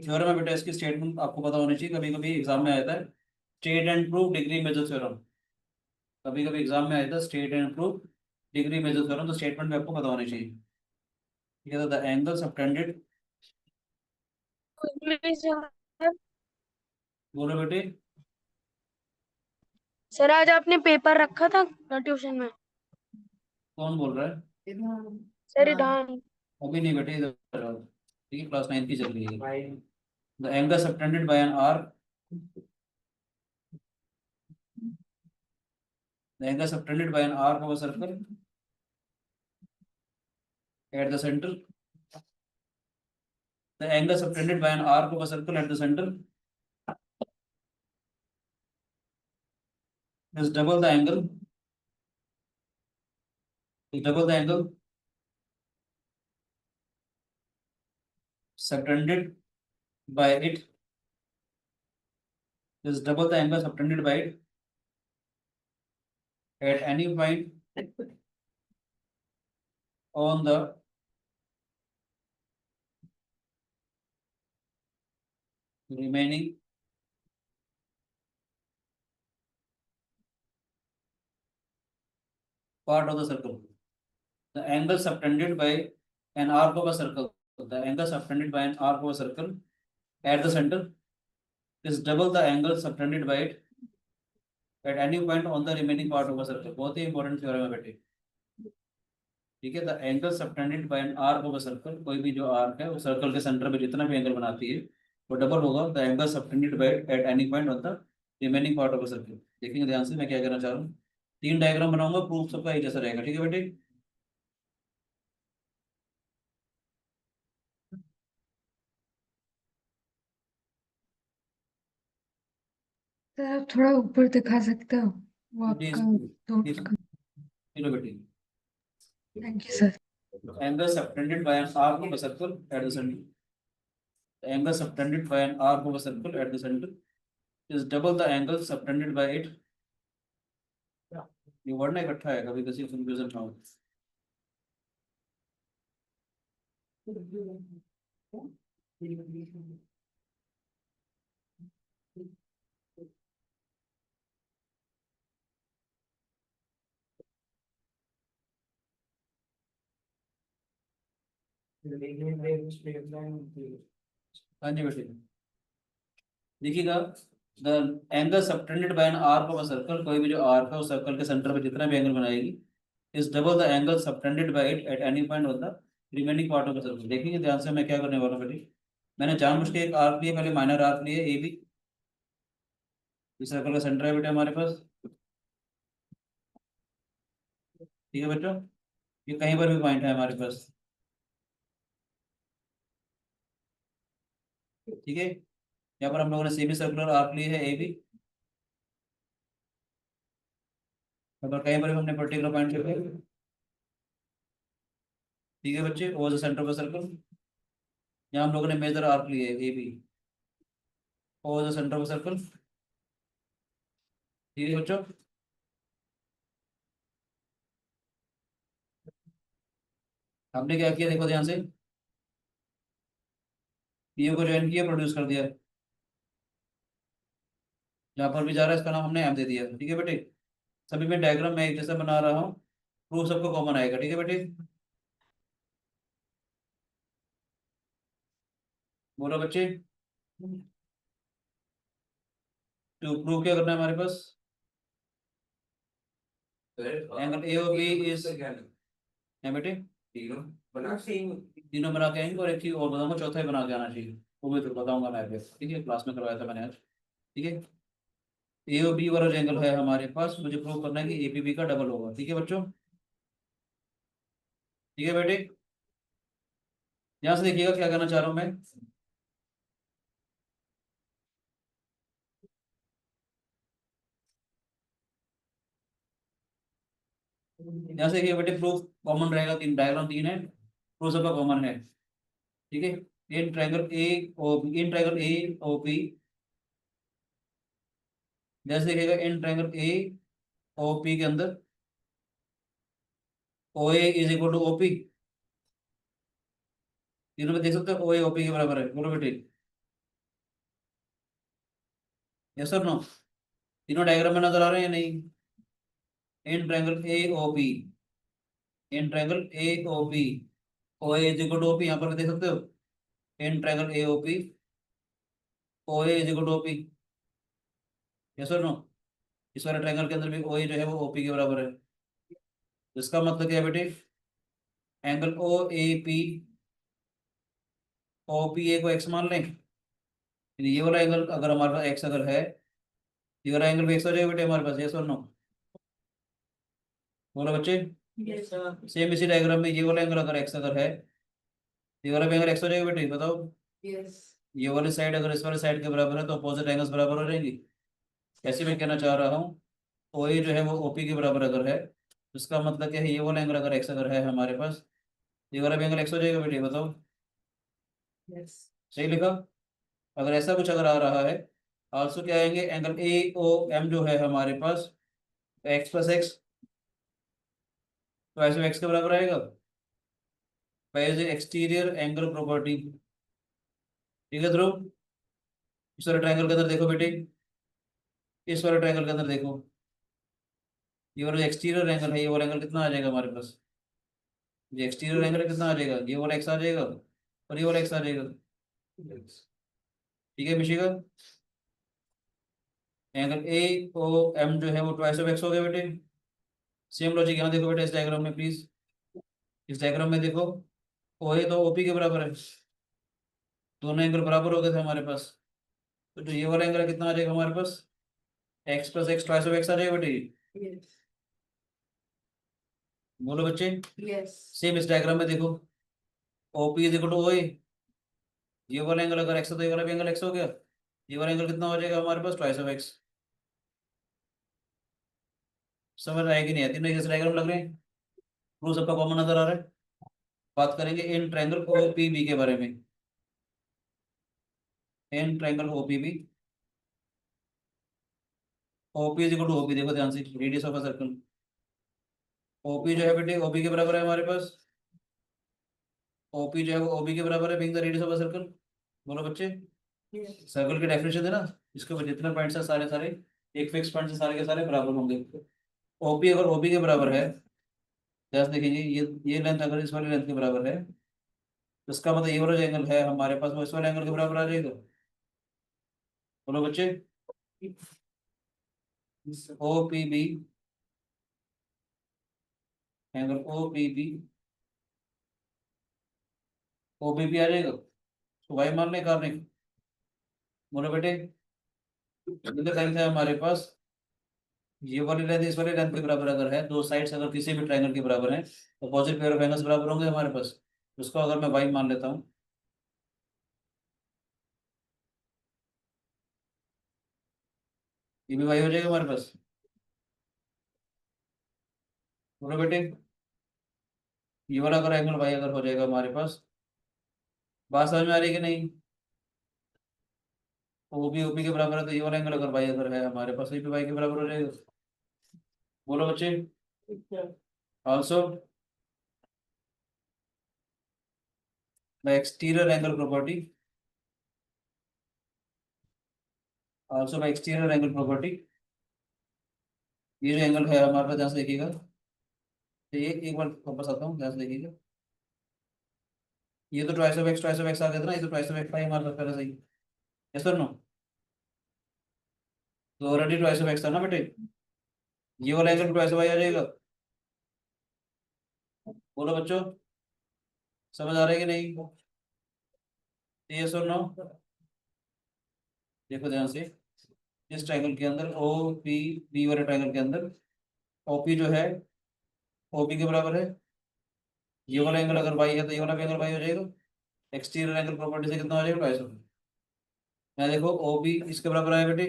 थ्योरम है बेटा, इसकी स्टेटमेंट आपको पता होनी चाहिए, कभी कभी एग्जाम में आता है state and prove degree measure theorem, कभी कभी एग्जाम में आया था state and prove degree measure theorem, तो स्टेटमेंट में आपको पता होनी चाहिए, ठीक है। द एंगल सबटेंडेड, बोलो बेटे। सर आज आपने पेपर रखा था ट्यूशन में? कौन बोल रहा है? सर इधान। अभी नहीं बेटे, इधर आओ। ठीक है, क्लास 9 की चल रही है। The angle subtended bye an arc, the angle subtended by an arc of a circle at the center, the angle subtended by an arc of a circle at the center is double the angle, is double the angle subtended by it, is double the angle subtended by it at any point on the remaining part of the circle. The angle subtended by an arc of a circle. The angle subtended by an arc of a circle at the center is double the angle subtended by it at any point on the remaining part of a circle. बहुत ही important theorem है बेटे. ठीक है. The angle subtended by an arc of a circle, कोई भी जो arc है वो सर्कल के सेंटर में जितना भी एंगल बनाती है वो डबल होगा the angle subtended by at any point on the remaining part of a circle. देखेंगे ध्यान से मैं क्या करना चाह रहा हूँ. 3 डायग्राम बनाऊंगा, प्रूफ सबका एक जैसा रहेगा. ठीक है बेटे. सर आप थोड़ा ऊपर दिखा सकते हो वो Please, आपका please. नोट का. चलो बेटे. Thank you sir. Angle subtended by an arc of a circle at the center. The angle subtended by an arc of a circle at the center is double the angle subtended by it. ये word ना इकट्ठा है, कभी किसी confusion ना हो. हाँ जी बेटे. देखिएगा the angle subtended bye an arc of a circle, कोई भी जो आर्क है उस सर्कल के सेंटर पे जितना भी एंगल बनाएगी is double the angle subtended bye it at any point of the remaining part of the circle. देखेंगे ध्यान से मैं क्या करने वाला हूँ बेटे. मैंने जानबूझ के एक आर्क लिया, पहले माइनर आर्क लिए ए बी. इस सर्कल का सेंटर है बेटे हमारे पास. ठीक है बेटा. ये कहीं पर भी पॉइंट है हमारे पास. ठीक है. यहाँ पर हम लोगों ने सेमी सर्कुलर आर्क ली है ए बी. अगर कहीं पर भी हमने पर्टिकुलर पॉइंट लिया. ठीक है बच्चे. O the centre of the circle. यहाँ हम लोगों ने मेजर आर्क लिए A B. O the centre of the circle. ठीक है बच्चों. हमने क्या किया देखो ध्यान से. पीओ को ज्वाइन किया, प्रोड्यूस कर दिया. जहाँ पर भी जा रहा है इसका नाम हमने एम दे दिया. ठीक है बेटे. सभी में डायग्राम मैं एक जैसा बना रहा हूँ, प्रूफ सबको कॉमन आएगा. ठीक है बेटे. बोलो बच्चे. तो प्रूफ क्या करना है हमारे पास. एंगल ए और बी इज है बेटे. तीनों बना के आएंगे और एक चीज और बताऊंगा, चौथा ही बना के आना चाहिए. वो भी तो बताऊंगा मैं फिर. ठीक है. क्लास में करवाया था मैंने आज. ठीक है. ए और बी वाला जो एंगल है हमारे पास, मुझे प्रूव करना है कि ए पी बी का डबल होगा. ठीक है बच्चों. ठीक है बेटे. यहाँ से देखिएगा क्या करना चाह रहा हूँ मैं. यहाँ से देखिए बेटे, प्रूफ कॉमन रहेगा. तीन डायग्राम तीन है, प्रूफ सबका कॉमन है. ठीक है. In triangle A O P. जैसे देखिएगा in triangle A O P के अंदर O A is equal to O P. तीनों में देख सकते हो ओ ए ओ पी के बराबर है. बोलो बेटे. Yes sir no. तीनों डायग्राम में नजर आ रहे हैं या नहीं. In triangle A O P. In triangle A O P O A is equal to O P. यहाँ पर देख सकते हो in triangle A O P O A is equal to O P. Yes sir no. इस वाले triangle के अंदर भी ओ ए जो है वो ओ पी के बराबर है. इसका मतलब क्या है बेटे. Angle O A P O P A को एक्स मान लें. ये वाला एंगल अगर हमारे पास एक्स अगर है, ये वाला एंगल भी एक्स हो जाएगा बेटे हमारे पास. यस और नो. बोलो बच्चे. सेम इसी डायग्राम में ये वाला एंगल अगर एक्स अगर है, ये वाला भी एंगल एक्स हो जाएगा बेटे. बताओ. ये वाली साइड अगर इस वाले साइड के बराबर है तो अपोजिट एंगल्स बराबर हो जाएंगी. ऐसे मैं कहना चाह रहा हूँ ओ ए जो है वो ओ पी के बराबर अगर है, इसका मतलब क्या है, ये वाला एंगल अगर एक्स अगर है हमारे पास, ये वाला भी एंगल एक्स हो जाएगा बेटे. बताओ. सही लिखा. अगर ऐसा कुछ अगर आ रहा है, आल्सो क्या आएंगे एंगल ए ओ एम जो है हमारे पास एक्स प्लस एक्स, तो ऐसे एक्स के बराबर आएगा. By the exterior angle property. ठीक है ध्रुव, इस वाले ट्रायंगल के अंदर देखो बेटे, इस वाले ट्रायंगल के अंदर देखो, ये वाला एक्सटीरियर एंगल है, ये वाला एंगल कितना आ जाएगा हमारे पास, ये एक्सटीरियर एंगल कितना आ जाएगा, ये वाला एक्स आ जाएगा और ये वाला एक्स आ जाएगा। ठीक है Mishika, angle A O M जो है वो ट्वाइस ऑफ एक्स हो गया बेटे। सेम लॉजिक यहाँ देखो बेटे, इस डायग्राम में प्लीज, इस डायग्राम में देखो, ओ ए तो ओपी के बराबर है, दोनों एंगल बराबर हो गए थे हमारे पास, तो जो ये वाला एंगल कितना आ जाएगा हमारे पास, X plus X twice of X आ जाएगा बेटे। बोलो बच्चे। सेम इस डायग्राम में देखो, O P is equal to O A, ये वाला एंगल अगर एक्स है तो ये वाला भी एंगल एक्स हो गया, ये वाला एंगल कितना हो जाएगा हमारे पास, ट्वाइस ऑफ एक्स। समझ आएगी नहीं आती, नहीं जैसे डायग्राम लग रहे हैं, प्रूफ सबका कॉमन नजर आ रहा है। बात करेंगे इन ट्रायंगल ओपीबी के बारे में, in triangle OPB, OP is equal to OP, देखो ध्यान से, radius of a circle, OP जो है बेटे ओपी के बराबर है हमारे पास, ओपी जो है वो ओबी के बराबर है, being the radius of a circle. बोलो बच्चे, सर्कल की डेफिनेशन है ना, इसके ऊपर जितने पॉइंट्स है सारे सारे एक फिक्स पॉइंट से सारे के सारे बराबर होंगे। ओपी अगर ओबी के बराबर है, जैसे देखिए ये लेंथ अगर इस वाली लेंथ के बराबर है, तो इसका मतलब ये वाला जो एंगल है हमारे पास वो इस वाले एंगल के बराबर आ जाएगा। बोलो बच्चे, O P B, angle O P B, O P B आ जाएगा, तो वाई मान लें कार्निक। बोलो बेटे, कितने टाइम है हमारे पास, ये वाली लेंथ इस वाली लेंथ के बराबर अगर है, दो साइड्स अगर किसी भी ट्रायंगल के बराबर है, तो अपोजिट पेयर ऑफ एंगल्स बराबर होंगे हमारे पास, उसको अगर मैं वाई मान लेता हूँ, ये भी वाई हो जाएगा हमारे पास। बोलो बेटे, ये वाला अगर एंगल वाई अगर हो जाएगा हमारे पास, बात समझ में आ रही है कि नहीं, ओ भी ओपी के बराबर है, तो ये वाला एंगल अगर वाई अगर है हमारे पास, ये भी वाई के बराबर हो जाएगा। बोलो बच्चे, also the exterior angle property, also bye exterior angle property, ये जो एंगल है हमारे पास, ध्यान से देखिएगा, तो ये एक बार वापस आता हूँ, ध्यान से देखिएगा, ये तो ट्वाइस ऑफ एक्स आ गया था ना, ये तो ट्वाइस ऑफ एक्स था ही हमारे पास पहले से ही, यस और नो, तो ऑलरेडी ट्वाइस ऑफ एक्स था ना बेटे, ये वाला एंगल ट्वाइस ऑफ वाई आ जाएगा। बोलो बच्चों, समझ आ रहा है कि नहीं, यस और नो। देखो ध्यान से, इस ट्रायंगल के अंदर ओ पी बी वाले ट्रायंगल के अंदर ओपी जो है ओपी के बराबर है, ये वाला एंगल अगर वाई है तो ये वाला भी एंगल वाई हो जाएगा, एक्सटीरियर एंगल प्रॉपर्टी से कितना हो जाएगा, ट्वाइस ऑफ। मैं देखो ओबी इसके बराबर आया बेटे,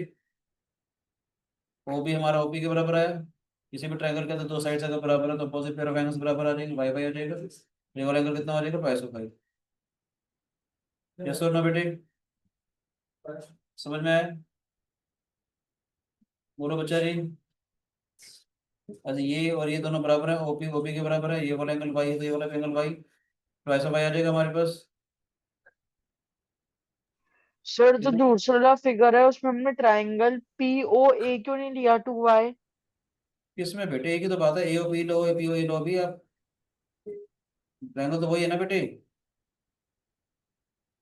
ओबी हमारा ओपी के बराबर आया, किसी भी ट्रायंगल के अंदर दो साइड्स अगर बराबर है तो अपोजिट पेयर ऑफ एंगल्स बराबर आ जाएंगे, वाई वाई हो जाएगा, ये वाला एंगल कितना हो जाएगा, ट्वाइस ऑफ वाई। यस और नो बेटे, समझ में आया। बोलो बच्चा जी, अच्छा ये और ये दोनों बराबर है, ओपी ओपी के बराबर है, ये वाला एंगल वाई है तो ये वाला angle Y, twice of Y आ जाएगा हमारे पास। सर जो दूसरा फिगर है उसमें हमने ट्रायंगल पी ओ ए क्यों नहीं लिया, 2y? किसमें बेटे, एक ही तो बात है, ए ओ पी लो, ए पी ओ ए लो, अभी आप ट्रायंगल तो वही है ना बेटे,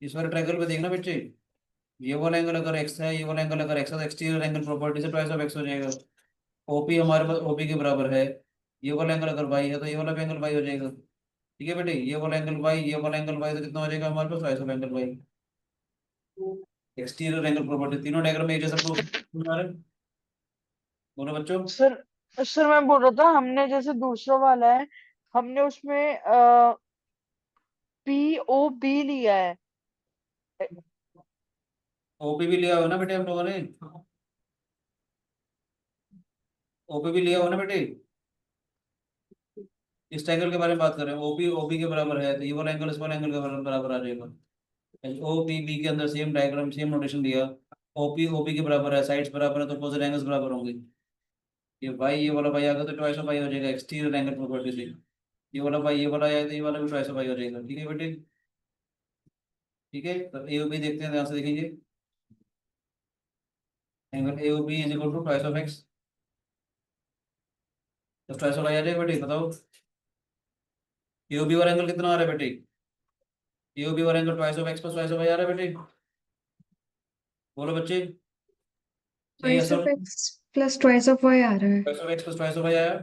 इस वाले ट्रायंगल पे देखना बच्चे, ये वाला एंगल अगर एक्स है, ये वाला एंगल अगर एक्स है, तो एक्सटीरियर एंगल प्रॉपर्टी से ट्वाइस ऑफ एक्स हो जाएगा, ओपी हमारे पास ओपी के बराबर है, ये वाला एंगल अगर वाई है तो ये वाला भी एंगल वाई हो जाएगा। ठीक है बेटे, ये वाला एंगल वाई, ये वाला एंगल वाई, तो कितना हो जाएगा हमारे पास, twice of angle Y. Exterior angle property तीनों डायग्राम में एक जैसा प्रूफ है। बोलो बच्चों, सर मैं बोल रहा था, हमने जैसे दूसरा वाला है, हमने उसमें पी ओ बी लिया है। ओपी भी लिया हो ना बेटे हम लोगों ने, ओपी भी लिया हो ना बेटे, इस ट्रायंगल के बारे में बात कर रहे हैं, ओपी ओपी के बराबर है तो ये वाला एंगल इस वाला एंगल के बराबर आ जाएगा। ओ पी बी के अंदर सेम डायग्राम सेम नोटेशन दिया, ओपी ओपी के बराबर है, साइड्स बराबर है तो अपोजिट एंगल्स बराबर होंगे, ये वाई ये वाला वाई आ गया तो ट्वाइस ऑफ वाई हो जाएगा, एक्सटीरियर एंगल प्रॉपर्टी से। ये वाला बाई ये वाला आया तो ये वाला भी ट्वाइस ऑफ बाई हो जाएगा। ठीक है बेटे, ठीक है। तो ए बी देखते हैं, ध्यान से देखेंगे। Angle A B is equal to twice of X, तो ट्वाइस ऑफ बाई आ जाएगा बेटे, बताओ। ए बी वाला एंगल कितना आ रहा है बेटे? ए बी वाला angle twice of X plus twice of Y आ रहा है बेटे, बोलो बच्चे। सही है twice sir, of X plus twice of Y आ रहा है। Twice of X plus twice of Y आया।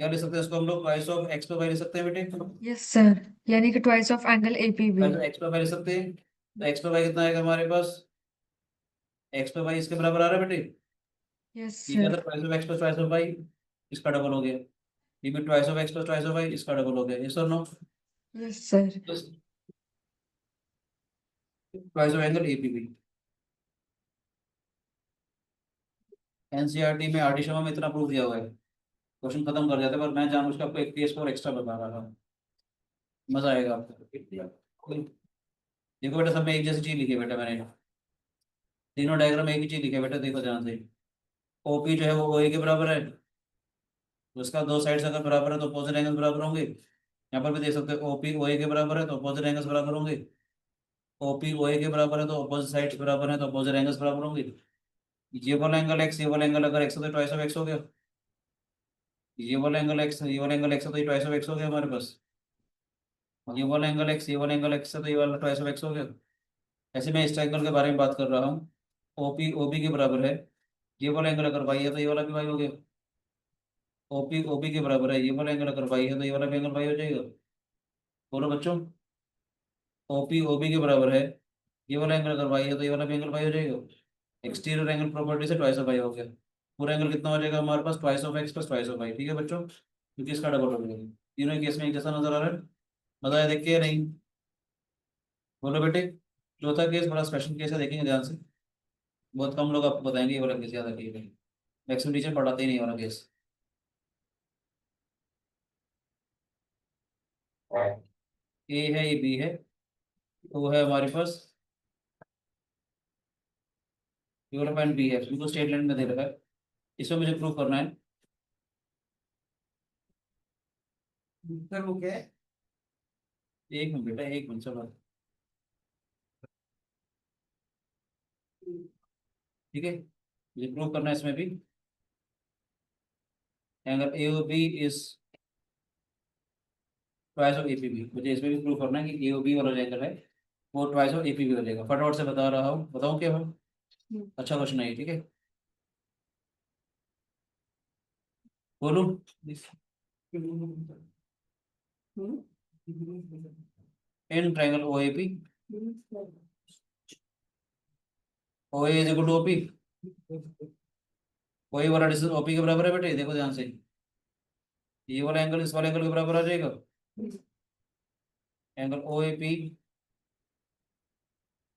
क्या ले सकते हैं इसको हम लोग? Twice of X plus Y ले सकते हैं बेटे, यस सर, यानी कि twice of angle A P B. Twice of X plus Y ले सकते हैं। तो एक्स प्लस वाई कितना आएगा हमारे पास? एक्स प्लस वाई इसके बराबर आ रहा है बेटे, यस ये क्या था? Sir. Twice of X plus twice of Y, इसका डबल हो गया। ये भी twice of X plus twice of Y, इसका डबल हो गया। यस और no? Yes sir. Twice of angle APB. NCERT में आरडी शर्मा में इतना प्रूफ दिया हुआ है, क्वेश्चन खत्म कर जाते हैं, पर मैं जानबूझ के आपको एक केस और एक्स्ट्रा बता रहा था, मजा आएगा आपको। देखो बेटा, सब में एक जैसी चीज लिखी है बेटा मैंने, तीनों डायग्राम एक ही चीज लिखी है बेटा, देखो ध्यान से। ओपी जो है वो ओए के बराबर है, तो उसका दो साइड्स अगर बराबर है तो अपोजिट एंगल्स बराबर होंगे। यहाँ पर भी देख सकते हो, ओपी ओए के बराबर है तो अपोजिट एंगल्स बराबर होंगे। ओपी ओए के बराबर है तो अपोजिट साइड्स बराबर है तो अपोजिट एंगल्स बराबर होंगे। ये वाला एंगल एक्स, ये वाला एंगल अगर एक्स है तो ट्वाइस ऑफ एक्स हो गया। ये वाला एंगल एक्स, ये वाला एंगल एक्स है तो ये ट्वाइस ऑफ एक्स हो गया हमारे पास। ये वाला एंगल एक्स, ये वाला एंगल एक्स है तो ये वाला ट्वाइस ऑफ एक्स हो गया। ऐसे मैं इस ट्रायंगल के बारे में बात कर रहा हूँ, ओपी ओबी के बराबर है। ये वाला एंगल अगर वाई है तो ये वाला भी वाई हो गया। ओपी ओबी के बराबर है, ये वाला एंगल अगर वाई है तो ये वाला भी एंगल वाई हो जाएगा। बोलो बच्चों, ओपी ओबी के बराबर है, ये वाला एंगल अगर वाई है तो ये वाला भी एंगल वाई हो जाएगा। एक्सटीरियर एंगल प्रॉपर्टी से ट्वाइस ऑफ वाई हो गया। पूरा एंगल कितना हो जाएगा हमारे पास? Twice of X plus twice of Y. ठीक है बच्चों, क्योंकि इसका डबल हो गया। तीनों केस में एक जैसा नजर आ रहा है, मजा आया देख के या नहीं? बोलो बेटे। चौथा केस बड़ा स्पेशल केस है, देखेंगे ध्यान से। बहुत कम लोग आपको बताएंगे ये वाला केस, याद रखिएगा। मैक्सिमम टीचर पढ़ाते ही नहीं ये वाला केस। ए है, ये बी है, तो वो है हमारे पास ये वाला पॉइंट बी है, बिल्कुल स्ट्रेट लाइन में दे रखा है। इसमें मुझे प्रूव करना है। सर वो क्या है? एक मिनट बेटा, एक मिनट चलो। ठीक है, मुझे प्रूव करना है इसमें भी। Angle A O B is twice of APB. मुझे इसमें भी प्रूव करना है कि ए ओ बी वाला जो एंगल है वो ट्वाइस ऑफ एपीबी हो जाएगा। फटाफट से बता रहा हूँ, बताऊँ क्या हो? अच्छा क्वेश्चन है ये, ठीक है। बोलूं? In triangle O A P, O A is equal to O P. O A वाला डिस्टेंस ओपी के बराबर है बेटे, देखो ध्यान से। ये वाला एंगल इस वाले एंगल के बराबर आ जाएगा। Angle O A P,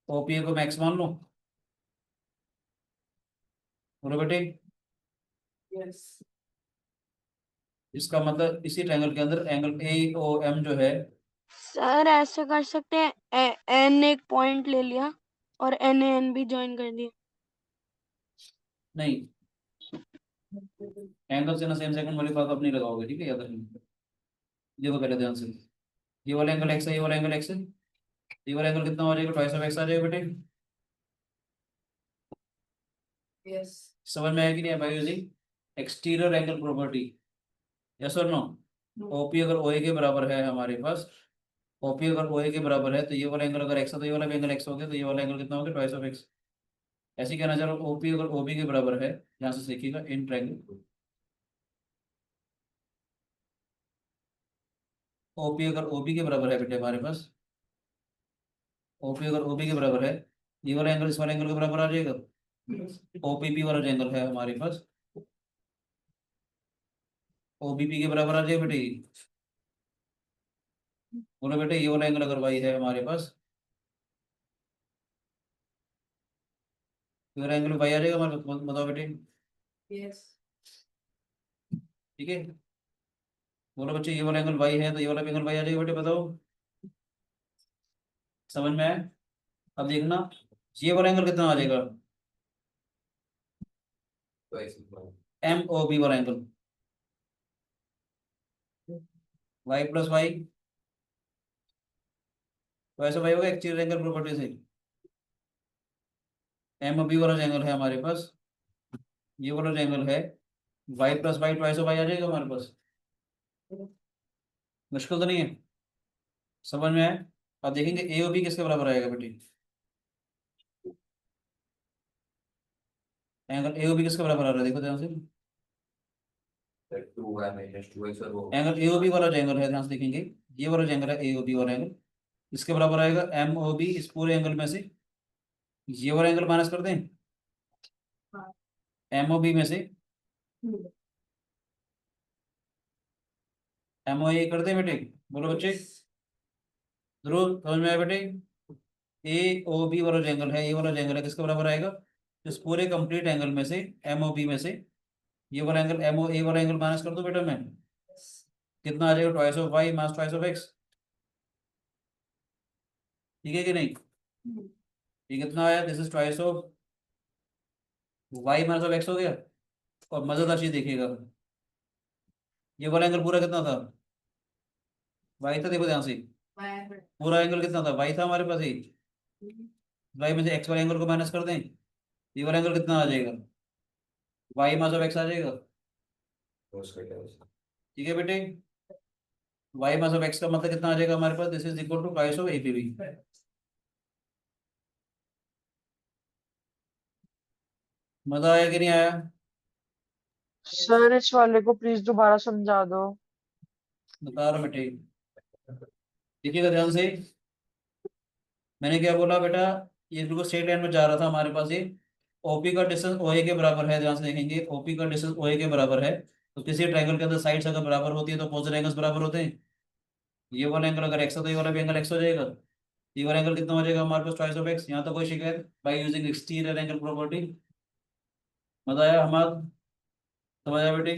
OP को मैक्स मान लो। बोलो बेटे। इसका मतलब इसी ट्रायंगल के अंदर एंगल ए ओ एम जो है, सर ऐसे कर सकते हैं, एन एक पॉइंट ले लिया और एन एन भी ज्वाइन कर दिया। नहीं, एंगल से ना सेम सेकंड वाली बात आप नहीं लगाओगे, ठीक है, याद रखना। देखो पहले ध्यान से, ये वाला एंगल एक्स है, ये वाला एंगल एक्स है, ये वाला एंगल कितना हो जाएगा? ट्वाइस ऑफ एक्स आ जाएगा बेटे। समझ में आया कि नहीं है भाई जी? एक्सटीरियर एंगल प्रॉपर्टी, यस और नो? ओपी अगर ओए के बराबर है हमारे पास, ओपी अगर ओए के बराबर है तो ये वाला एंगल अगर एक्स है तो ये वाला भी एंगल एक्स हो गया, तो ये वाला एंगल कितना हो गया? Twice of x. ऐसे कहना चाह रहा हूँ, ओपी अगर ओबी के बराबर है, यहाँ से देखिएगा इन ट्रायंगल, ओपी अगर ओबी के बराबर है बेटे हमारे पास, ओपी अगर ओबी के बराबर है, ये वाला एंगल इस वाले एंगल के बराबर आ जाएगा। ओपीपी वाला जो एंगल है हमारे पास, ओबीपी के बराबर आ जाएगा बेटे। बोलो बेटे, ये वाला एंगल अगर वाई है हमारे पास, ये वाला एंगल वाई आ जाएगा हमारे पास, बताओ बेटे। ठीक है, बोलो बच्चे, ये वाला एंगल वाई है तो ये वाला भी एंगल वाई आ जाएगा बेटे, बताओ। समझ में आया? अब देखना, ये वाला एंगल कितना आ जाएगा? Twice of Y. M O B वाला एंगल, वाई प्लस वाई तो ऐसा भाई होगा एक्सटीरियर एंगल प्रॉपर्टी से एम बी वाला एंगल है हमारे पास, ये वाला एंगल है Y plus Y twice of Y आ जाएगा हमारे पास। मुश्किल तो नहीं है, समझ में आए? अब देखेंगे ए और बी किसके बराबर आएगा बेटी, एंगल ए और बी किसके बराबर आ रहा है देखो ध्यान से। टू है माइनस टू एक्स और वो एंगल ए ओ बी वाला जो एंगल है ध्यान से देखेंगे, ये वाला जो एंगल है ए ओ बी वाला एंगल, इसके बराबर आएगा एम ओ बी, इस पूरे एंगल में से ये वाला एंगल माइनस कर दें, एम ओ बी में से एम ओ ए कर दें बेटे, बोलो बच्चे जरूर समझ में आया बेटे। ए ओ बी वाला जो एंगल है, ये वाला जो एंगल है किसके बराबर आएगा, इस पूरे कंप्लीट एंगल में से एम ओ बी में से ये वाला एंगल एम ओ ए वाला एंगल माइनस कर दो बेटा मैं, कितना आ जाएगा twice of Y minus twice of X, ठीक है कि नहीं? ये कितना आया, this is twice of Y minus of X हो गया। और मजेदार चीज देखिएगा, ये वाला एंगल पूरा कितना था, वाई था, देखो ध्यान से पूरा एंगल कितना था, वाई था हमारे पास ही, वाई में से एक्स वाले एंगल को माइनस कर दें, ये वाला एंगल कितना आ जाएगा, वाई माइनस ऑफ एक्स आ जाएगा, ठीक है बेटे। वाई माइनस ऑफ एक्स का मतलब कितना आ जाएगा हमारे पास, this is equal to twice of A B B. मजा आया कि नहीं आया? सर इस वाले को प्लीज दोबारा समझा दो। बता रहा बेटे, देखिएगा ध्यान से, मैंने क्या बोला बेटा, ये बिल्कुल स्ट्रेट लाइन में जा रहा था हमारे पास ये, ओपी का डिस्टेंस ओ ए के बराबर है, ध्यान से देखेंगे ओपी का डिस्टेंस ओ ए के बराबर है, तो किसी ट्रायंगल के अंदर साइड्स अगर बराबर होती है तो अपोजिट एंगल्स बराबर होते हैं। ये वाला एंगल अगर एक्स है तो ये वाला भी एंगल एक्स हो जाएगा, ये वाला एंगल कितना हो जाएगा हमारे पास ट्वाइस ऑफ एक्स। यहाँ तो कोई शिकायत, by using exterior angle property. मजा आया हमारा, समझ आया बेटे?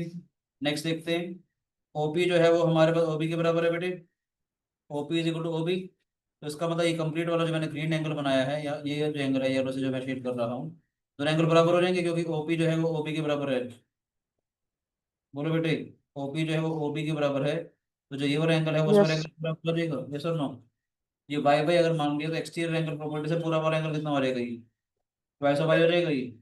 नेक्स्ट देखते हैं, ओपी जो है वो हमारे पास ओबी के बराबर है बेटे, ओपी इज इक्वल टू ओबी, तो इसका मतलब ये कंप्लीट वाला जो मैंने ग्रीन एंगल बनाया है, या ये जो एंगल है येलो से जो मैं शेड कर रहा हूँ, दोनों एंगल बराबर हो जाएंगे क्योंकि ओपी जो है वो ओबी के बराबर है। बोलो बेटे, ओपी जो है वो ओबी के बराबर है, तो जो ये वाला एंगल है वो उस वाले यस एंगल के बराबर हो जाएगा, यस और नो? ये बाई बाई अगर मान लिया तो एक्सटीरियर एंगल प्रॉपर्टी से पूरा वाला एंगल कितना हो जाएगा, ये ट्वाइस ऑफ बाई हो जाएगा। ये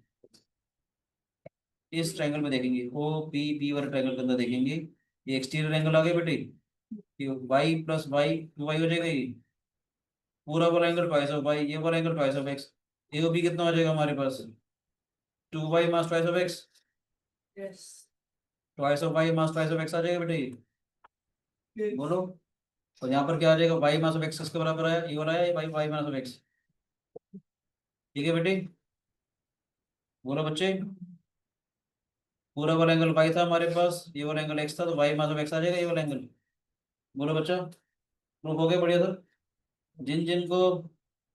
इस ट्रायंगल में देखेंगे ओ पी पी वाले ट्रायंगल के अंदर देखेंगे, ये एक्सटीरियर एंगल आ गया बेटे, ये Y plus Y two Y हो जाएगा, ये पूरा वाला एंगल ट्वाइस ऑफ वाई, ये वाला angle twice of X, A O B कितना हो जाएगा हमारे पास, two Y minus twice of X, twice of Y minus twice of X आ जाएगा बेटे ये, बोलो। और यहाँ पर क्या आ जाएगा, वाई मास ऑफ एक्स किसके बराबर आया, ये वाला है Y Y mass of X, ठीक है बेटे? बोलो बच्चे, पूरा वाला एंगल वाई था हमारे पास, ये वाला एंगल एक्स था, तो वाई मास ऑफ एक्स आ जाएगा ये वाला एंगल। बोलो बच्चा, प्रूफ हो गया बढ़िया सर। जिन जिन को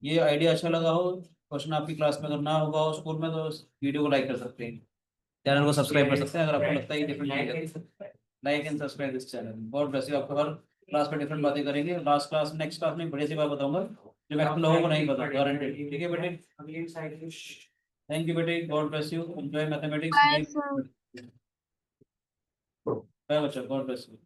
ये आइडिया अच्छा लगा हो, क्वेश्चन आपकी क्लास में अगर ना होगा हो स्कूल में, तो इस वीडियो को लाइक कर सकते हैं, चैनल को सब्सक्राइब कर सकते हैं अगर आपको लगता है कि different, like and subscribe this channel. God bless you. आपको हर क्लास में डिफरेंट बातें करेंगे, लास्ट क्लास नेक्स्ट क्लास में बड़ी सी बात बताऊंगा जो मैक्सिमम लोगों को नहीं पता, गारंटेड, ठीक है बेटे? थैंक यू बेटे, God bless you, enjoy mathematics. Bye, sir. Bye बच्चा, गॉड ब्लेस यू।